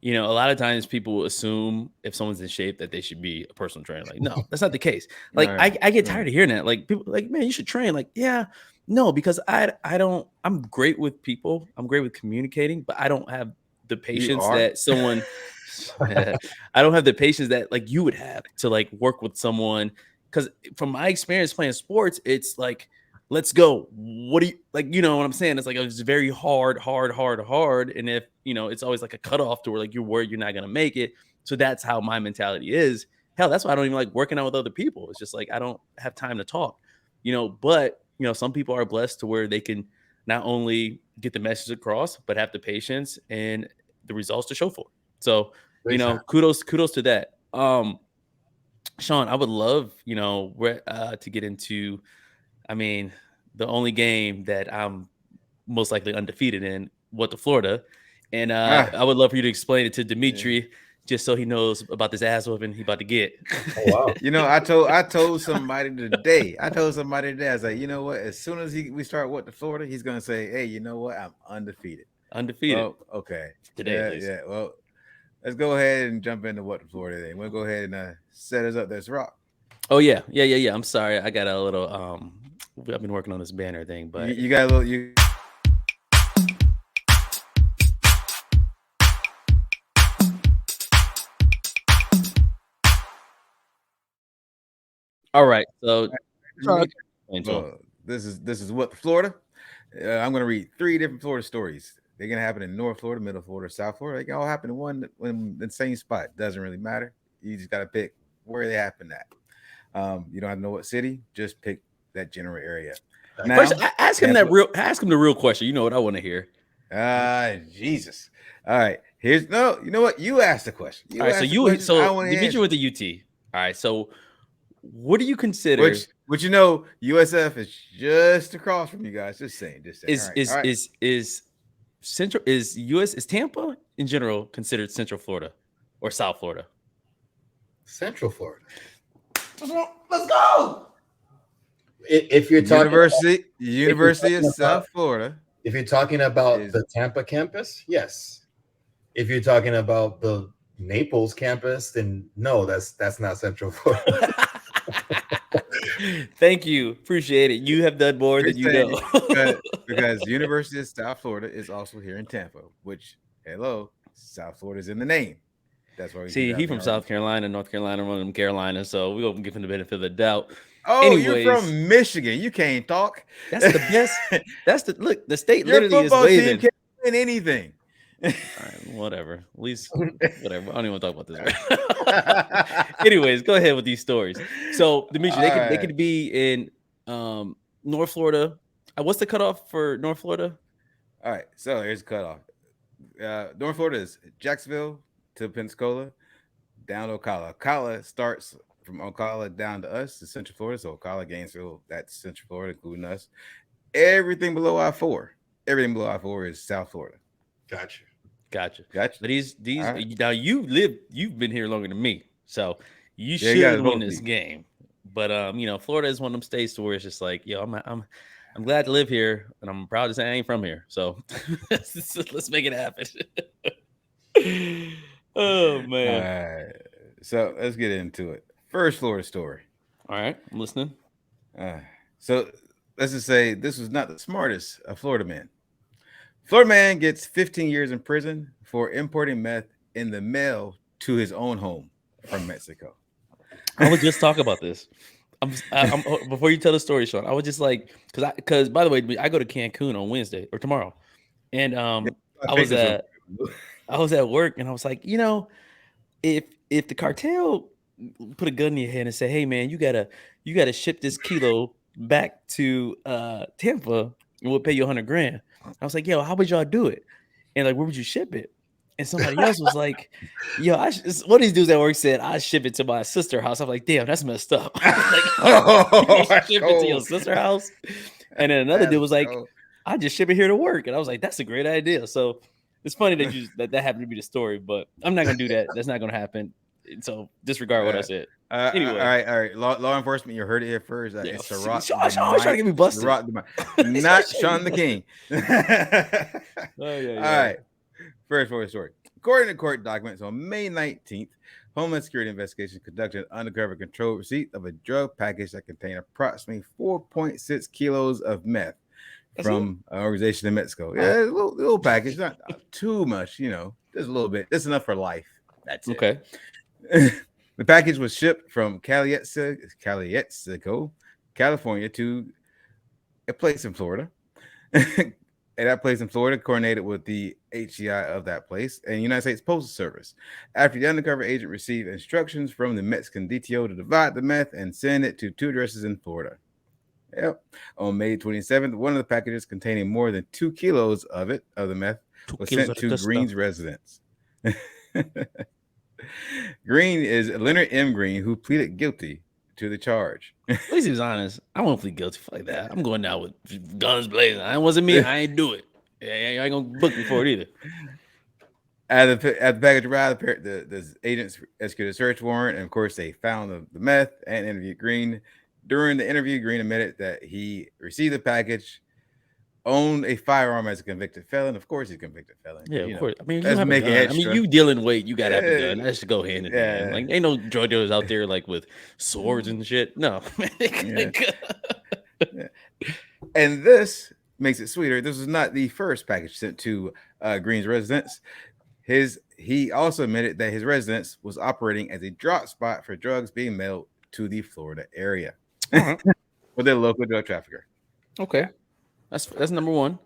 a lot of times people assume if someone's in shape that they should be a personal trainer. Like, no, that's not the case. Like, I get tired of hearing that. Like, people like, man, you should train. Like, yeah, no, because I'm great with people. I'm great with communicating, but I don't have the patience that someone, I don't have the patience that like you would have to like work with someone. Because from my experience playing sports, it's like, let's go. What do you like? You know what I'm saying? It's like it's very hard. And if it's always like a cutoff to where like you're worried you're not gonna make it. So that's how my mentality is. Hell, that's why I don't even like working out with other people. It's just like I don't have time to talk. But some people are blessed to where they can not only get the message across, but have the patience and the results to show for it. So, kudos to that. Sean, I would love, to get into, I mean, the only game that I'm most likely undefeated in, what the Florida. And I would love for you to explain it to Dmitri, just so he knows about this ass whooping he about to get. Oh, wow. I told somebody today. I was like, you know what? As soon as we start what the Florida, he's gonna say, hey, you know what? I'm undefeated. Undefeated. Oh, okay. Today, yeah. Well, let's go ahead and jump into what the Florida thing. We'll go ahead and set us up. That's rock. Oh yeah. I'm sorry. I got a little I've been working on this banner thing, but you got a little all right. So this is what Florida. I'm gonna read 3 different Florida stories. They're gonna happen in North Florida, Middle Florida, South Florida. They can all happen in the same spot. Doesn't really matter. You just gotta pick where they happen at. You don't have to know what city. Just pick that general area. Now, first, ask him the real question. You know what I want to hear. Jesus. All right. You know what? You asked the question. Dmitri with the UT. All right. So what do you consider? Which USF is just across from you guys. Just saying. Is Tampa in general considered Central Florida or South Florida? Central Florida. Let's go. If you're talking University of South Florida. If you're talking about the Tampa campus, yes. If you're talking about the Naples campus, then no, that's not Central Florida. Thank you. Appreciate it. You have done more than you know. because University of South Florida is also here in Tampa, which, South Florida is in the name. That's why he from South Carolina, North Carolina, one of them Carolina. So we're gonna give him the benefit of the doubt. Oh, anyways, you're from Michigan. You can't talk. That's the best. The state literally is waving. Can't win anything. All right, whatever. At least whatever. I don't even want to talk about this. Right? Anyways, go ahead with these stories. So Dmitri, they could be in North Florida. What's the cutoff for North Florida? All right, so here's the cutoff. North Florida is Jacksonville to Pensacola, down to Ocala. Ocala starts from Ocala down to us, to Central Florida. So Ocala, Gainesville, that's Central Florida, including us. Everything below I-4 is South Florida. Gotcha. But these right. Now you've been here longer than me, so you should win this game. But Florida is one of them states where it's just like, I'm glad to live here, and I'm proud to say I ain't from here. So let's make it happen. Oh man. All right. So let's get into it. First Florida story. All right, I'm listening. So let's just say this was not the smartest of Florida men. Florida man gets 15 years in prison for importing meth in the mail to his own home from Mexico. I would just talk about this. I'm before you tell the story, Sean. I was just like, because by the way, I go to Cancun on Wednesday or tomorrow, and I was at work, and I was like, if the cartel put a gun in your hand and say, hey man, you gotta ship this kilo back to Tampa, and we'll pay you $100,000. I was like, yo, how would y'all do it? And like, where would you ship it? And somebody else was like, yo, one of these dudes at work said, I ship it to my sister's house. I'm like, damn, that's messed up. Like, ship it to your sister's house? And then another dude was like, I just ship it here to work. And I was like, that's a great idea. So it's funny that happened to be the story, but I'm not going to do that. That's not going to happen. So disregard what I said. Anyway. All right. Law enforcement, you heard it here first. It's a rock. Sean's trying to get me busted. Not Sean the King. All right. First Florida story. According to court documents, on May 19th, Homeland Security investigation conducted an undercover controlled receipt of a drug package that contained approximately 4.6 kilos of meth from an organization in Mexico. Yeah, a little package, not too much, just a little bit. That's enough for life. That's it. Okay. The package was shipped from Calietzico, California to a place in Florida. And that place in Florida coordinated with the HCI of that place and United States Postal Service. After the undercover agent received instructions from the Mexican DTO to divide the meth and send it to 2 addresses in Florida. Yep. On May 27th, one of the packages containing more than 2 kilos of the meth, was sent to Green's residence. Green is Leonard M. Green, who pleaded guilty to the charge. At least he was honest. I won't plead guilty for like that. I'm going down with guns blazing. It wasn't me. I ain't do it. Yeah, I ain't gonna book me for it either. At the package arrived, the agents executed a search warrant, and of course, they found the meth and interviewed Green. During the interview, Green admitted that he received the package, owned a firearm as a convicted felon. Of course, he's a convicted felon. Yeah, of course. I mean, let's make it extra. I mean, you dealing weight, you gotta have a gun. That should go hand in hand. Like, ain't no drug dealers out there like with swords and shit. No. And this makes it sweeter. This was not the first package sent to Green's residence. He also admitted that his residence was operating as a drop spot for drugs being mailed to the Florida area with a local drug trafficker. Okay, that's number one.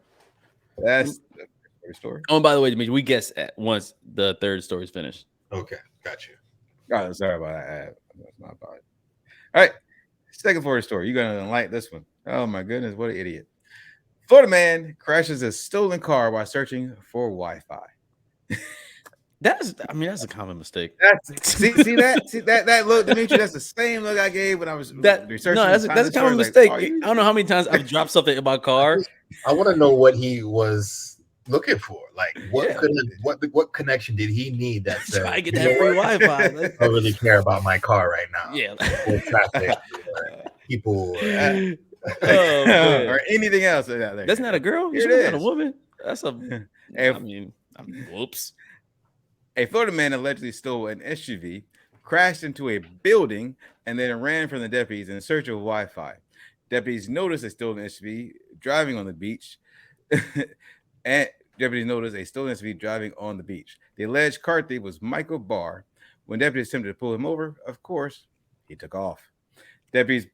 That's the first story. Oh, and by the way, Dmitri, we guess once the third story is finished. Okay, got you. Oh, sorry about that. That's my bad. All right, second Florida story. You're gonna like this one. Oh my goodness, what an idiot! Florida man crashes a stolen car while searching for Wi-Fi. That's a common mistake. See that look, Dmitri. That's the same look I gave when I was researching. No, that's a common mistake. I don't know how many times I've dropped something in my car. I want to know what he was looking for. Like, what connection did he need that said, I get that free Wi-Fi? I don't really care about my car right now. Yeah, traffic, people, or anything else out there. That's not a girl. She's not a woman. That's a. Whoops. A Florida man allegedly stole an SUV, crashed into a building, and then ran from the deputies in search of Wi-Fi. Deputies noticed a stolen SUV driving on the beach, and deputies noticed a stolen SUV driving on the beach. The alleged car thief was Michael Barr. When deputies attempted to pull him over, of course, he took off. Deputies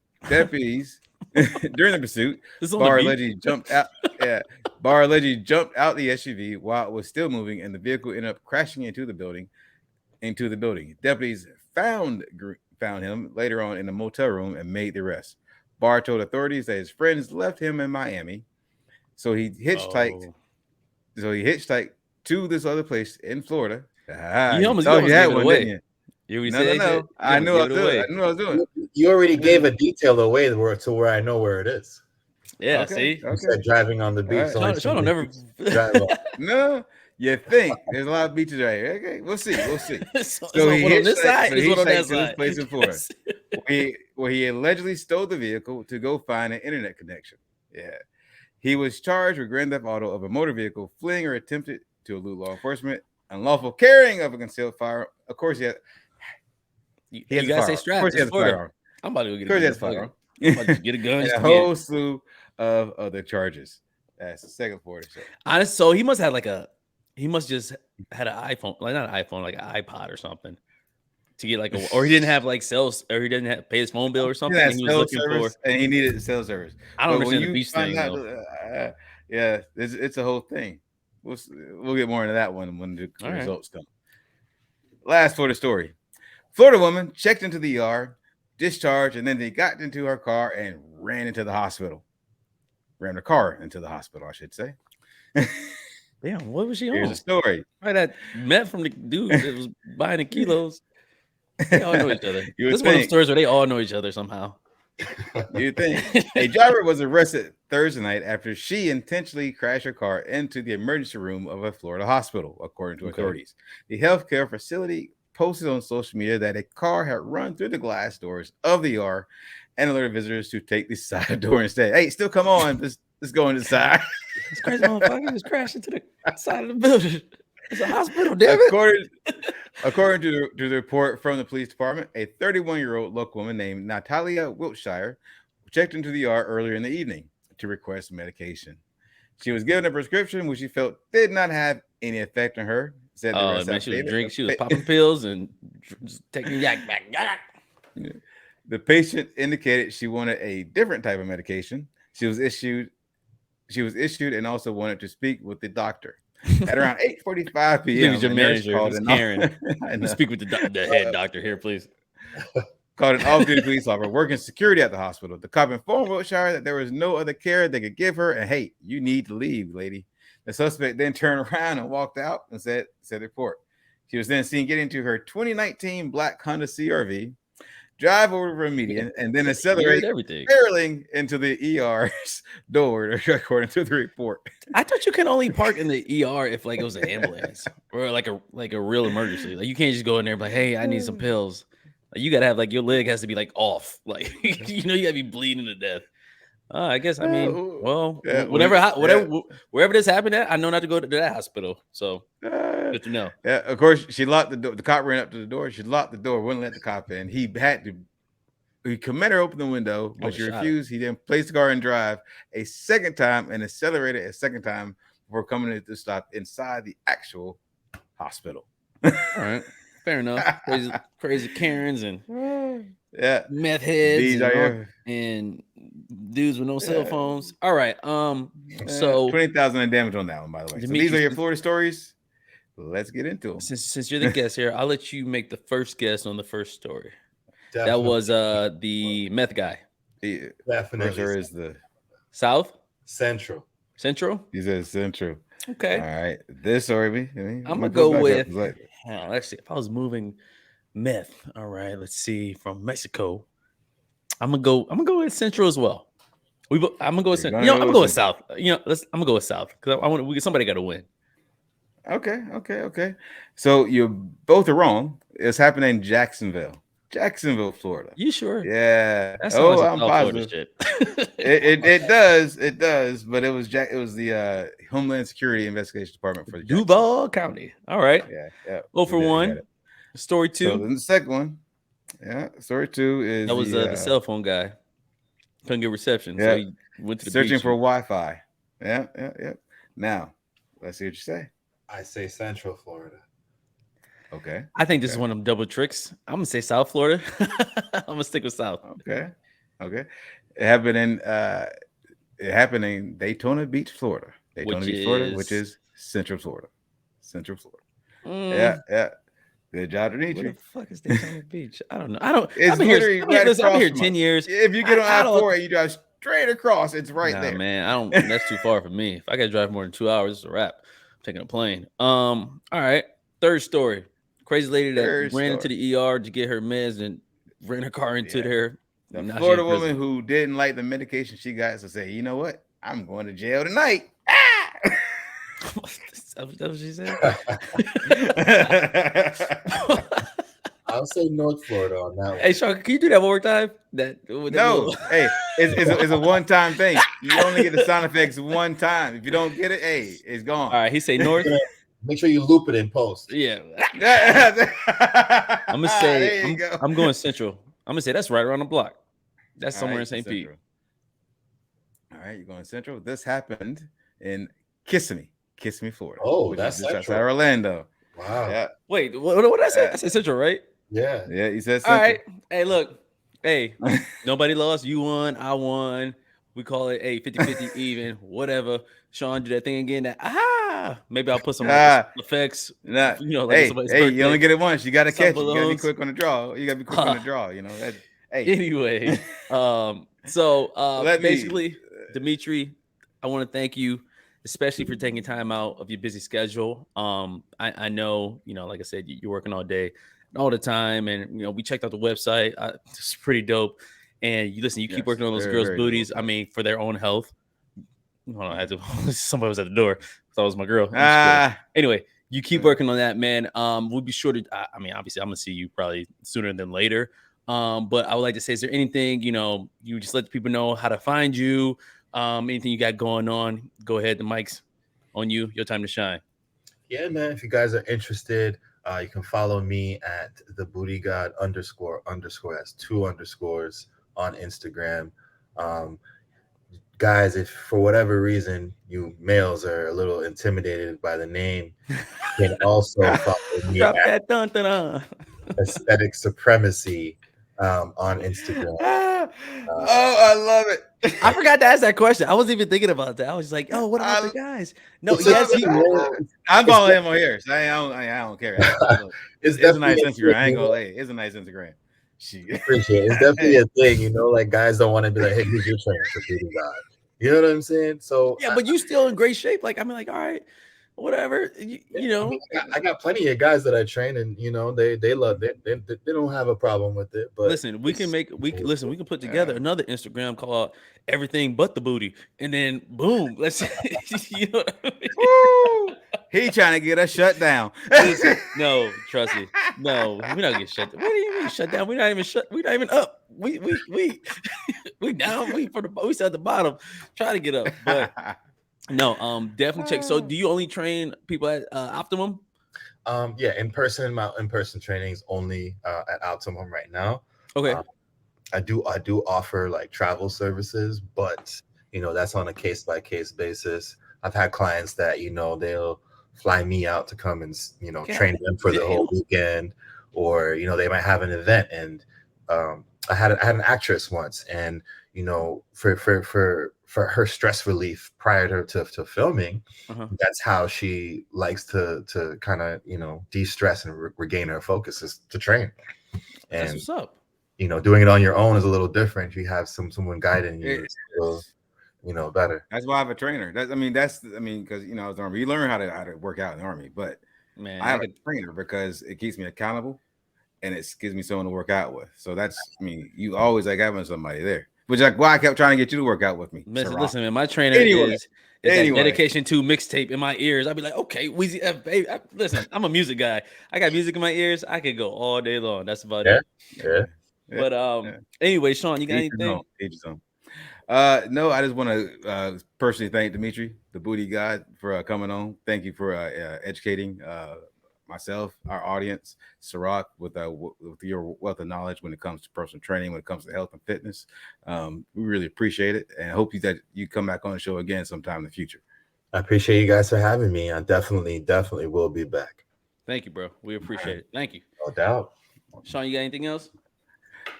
during the pursuit, Barr allegedly jumped out. Barr allegedly jumped out the SUV while it was still moving, and the vehicle ended up crashing into the building. Deputies found him later on in a motel room and made the arrest. Barr told authorities that his friends left him in Miami, so he hitchhiked. So he hitchhiked to this other place in Florida. You almost gave it away. No. I knew I was doing. You already gave a detail away to where I know where it is. Yeah, see? You said driving on the beach. Right. Sean never drive off. No, you think there's a lot of beaches right here. Okay, we'll see. So he one on this side, there's one on that side. This place in Florida, where he allegedly stole the vehicle to go find an internet connection. Yeah. He was charged with grand theft auto of a motor vehicle, fleeing or attempted to elude law enforcement, unlawful carrying of a concealed firearm. Of course, you gotta say strap. Of course, he has a firearm. I'm about to go get a firearm. I'm about to get a gun. And a whole slew of other charges. That's the second Florida show. Honest, so he must just had an iPhone, like not an iPhone, like an iPod or something, to get or he didn't have sales, or he didn't have to pay his phone bill or something. He was looking for, and he needed cell service. I don't understand the beach thing. Yeah, it's a whole thing. We'll get more into that one when the results come. Last Florida story. Florida woman checked into the ER, discharged, and then they got into her car and ran into the hospital. Ran her car into the hospital, I should say. Damn, what was she on? Here's a story. Right, that met from the dude that was buying the kilos. They all know each other. This is one of those stories where they all know each other somehow. You think a driver was arrested Thursday night after she intentionally crashed her car into the emergency room of a Florida hospital, according to authorities. The healthcare facility posted on social media that a car had run through the glass doors of the ER and alerted visitors to take the side door instead. Hey, still come on. Let's go inside. This crazy motherfucker just crashed into the side of the building. It's a hospital, damn it. According to the report from the police department, a 31-year-old local woman named Natalia Wiltshire checked into the ER earlier in the evening to request medication. She was given a prescription which she felt did not have any effect on her. Said man, she was drinking, she was popping pills and just taking yak back. The patient indicated she wanted a different type of medication. She was issued and also wanted to speak with the doctor. At around 8:45 p.m. Your manager called Karen. Speak with the head doctor here, please. called an off-duty police officer working security at the hospital. The cop informed Wiltshire that there was no other care they could give her, and hey, you need to leave, lady. The suspect then turned around and walked out and said report. She was then seen getting into her 2019 black Honda CRV, drive over a median, and then accelerate, barreling into the ER's door, according to the report. I thought you can only park in the ER if like it was an ambulance or like a real emergency. Like you can't just go in there and be like, hey, I need some pills. Like, you gotta have like your leg has to be like off. Like you gotta be bleeding to death. I guess I mean, well, wherever this happened at, I know not to go to that hospital. So good to know. Yeah, of course, she locked the door. The cop ran up to the door. She locked the door, wouldn't let the cop in. He commanded her open the window, but she refused. He then placed the car in drive a second time and accelerated a second time before coming to the stop inside the actual hospital. All right, fair enough. Crazy Karens and meth heads and dudes with no cell phones. All right. So 20,000 in damage on that one, by the way. So these are your Florida stories. Let's get into them. Since you're the guest here, I'll let you make the first guess on the first story. Definitely. That was the meth guy. Yeah, definitely. Sure is the South? Central. He says Central. Okay. All right. This story, I'm gonna go with. Let's see. If I was moving meth, all right. Let's see, from Mexico. I'm gonna go with Central as well. I'm gonna go with Central. I'm gonna go with South. I'm gonna go with South because somebody got to win. Okay. So you both are wrong. It's happening in Jacksonville, Florida. You sure? Yeah. That's I'm positive. Shit. it does. But it was the Homeland Security Investigation Department for Duval County. All right. Yeah. Well, for one, story 2. So then the second one. Yeah. Story 2 is that was the cell phone guy. Couldn't get reception. Yeah. So he went to the searching beach. for Wi-Fi. Yeah. Now, let's see what you say. I say Central Florida. Okay. I think this is one of them double tricks. I'm gonna say South Florida. I'm gonna stick with South. Okay. It happened in Daytona Beach, Florida. Which is Central Florida. Yeah. Good job, Dmitri. Where the fuck is Daytona Beach? I don't know. It's literally right across. I've been here 10 years. If you get on I-4 and you drive straight across, it's right there. Man, that's too far for me. If I gotta drive more than 2 hours, it's a wrap. I'm taking a plane. All right. Third story. Crazy lady that ran into the ER to get her meds and ran her car into there. The Florida woman who didn't like the medication she got, so say, you know what? I'm going to jail tonight. That's what she said. I'll say North Florida on that one. Hey, Sean, can you do that one more time? No. Hey, it's a one-time thing. You only get the sound effects one time. If you don't get it, hey, it's gone. All right, he say North. Make sure you loop it in post. Yeah. I'm gonna say I'm going Central. I'm gonna say that's right around the block. That's somewhere in St. Pete. All right, you're going Central. This happened in Kissimmee, Florida. Oh, that's just outside Orlando. Wow. Yeah. Wait, what did I say? I said Central, right? Yeah. He said Central. All right. Hey, look. Hey, nobody lost. You won. I won. We call it 50-50 even. Whatever. Sean, do that thing again. Maybe I'll put some effects. Hey, you only get it once. You got to catch it. You got to be quick on the draw. Anyway, basically, Dmitri, I want to thank you, especially for taking time out of your busy schedule. I know, like I said, you're working all day, all the time, and we checked out the website. It's pretty dope. And you keep working on those girls' booties. Dope. I mean, for their own health. Hold on, somebody was at the door. Thought it was my girl. Anyway, you keep working on that, man. We'll be sure to. Obviously, I'm gonna see you probably sooner than later. But I would like to say, is there anything you just let the people know how to find you? Anything you got going on? Go ahead. The mic's on you. Your time to shine. Yeah, man. If you guys are interested, you can follow me at TheBootyGod __ That's 2 underscores on Instagram. Guys, if for whatever reason you males are a little intimidated by the name, you can also follow me at Aesthetic Supremacy on Instagram. I love it. I forgot to ask that question. I wasn't even thinking about that. I was like, oh, what about the guys? No, yes, I'm following him on here. So I don't care. It's a nice Instagram. I ain't gonna lie. It's a nice Instagram. Appreciate it. It's definitely a thing, you know. Like guys don't want to be like, "Hey, who's your trainer?" The Booty God. You know what I'm saying? So Yeah, but you still in great shape. Like, I mean, like, all right, whatever. You I know, mean, I got plenty of guys that I train, and you know, they love it. They don't have a problem with it. But listen, we can put together another Instagram called Everything But the Booty, and then boom, let's you know what I mean? Woo! He trying to get us shut down. Listen, no, trust me, no, we're not getting shut down. What do you mean shut down? We're not even up. We down. We still at the bottom, trying to get up. But no, definitely check. So, do you only train people at Optimum? Yeah, my in-person trainings only at Optimum right now. Okay. I do offer like travel services, but you know, that's on a case-by-case basis. I've had clients that, you know, they'll fly me out to come and, you know, train them for the whole weekend, or, you know, they might have an event. And I had an actress once, and, you know, for her stress relief prior to filming, that's how she likes to kind of, you know, de-stress and regain her focus, is to train. And that's what's up. You know, doing it on your own is a little different. You have someone guiding you, you know, better. That's why I have a trainer. Because you know, I was in the Army. You learn how to work out in the Army, but man, I have a trainer because it keeps me accountable, and it gives me someone to work out with. So you always like having somebody there. Which like why I kept trying to get you to work out with me. Listen, man, my trainer is that Dedication 2 mixtape in my ears. I'd be like, okay, Weezy F, baby. Listen, I'm a music guy. I got music in my ears. I could go all day long. That's about it. Yeah. But anyway, Sean, you got anything? No, I just want to personally thank Dmitri, the Booty God, for coming on. Thank you for educating myself, our audience, Sirach, with your wealth of knowledge when it comes to personal training, when it comes to health and fitness. We really appreciate it, and hope that you come back on the show again sometime in the future. I appreciate you guys for having me. I definitely will be back. Thank you, bro. We appreciate it. Thank you. No doubt. Sean, you got anything else?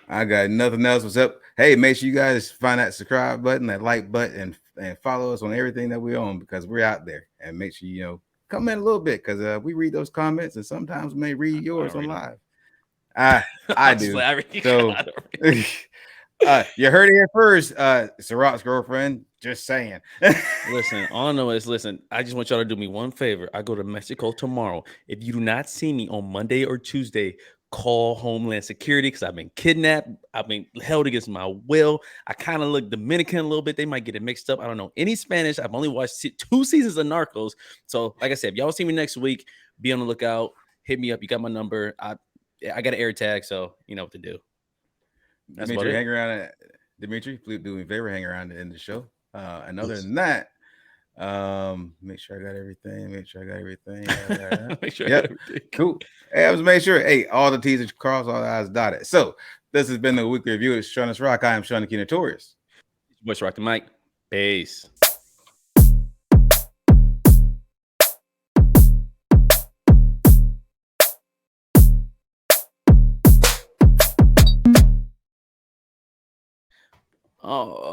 I got nothing else. What's up? Hey, make sure you guys find that subscribe button, that like button, and follow us on everything that we own, because we're out there. And make sure, you know, comment a little bit, because we read those comments, and sometimes we may read yours on live. I do. So you heard it here first. Sirach's girlfriend. Just saying. Listen, all I know is, I just want y'all to do me one favor. I go to Mexico tomorrow. If you do not see me on Monday or Tuesday, call Homeland Security, because I've been kidnapped. I've been held against my will. I kind of look Dominican a little bit. They might get it mixed up. I don't know any Spanish. I've only watched 2 seasons of Narcos. So, like I said, if y'all see me next week, be on the lookout. Hit me up. You got my number. I got an air tag, so you know what to do. That's Dmitri, hang around. Dmitri, please do me a favor, hang around in the show. And other than that, make sure I got everything. Make sure I got everything. Make sure I got everything. Cool. Hey, I was making sure. Hey, all the T's are crossed, all the I's dotted. So this has been the weekly review of Toughness Rock. I am Sean the Key Notorious. Voice Rock the mic. Peace. Oh.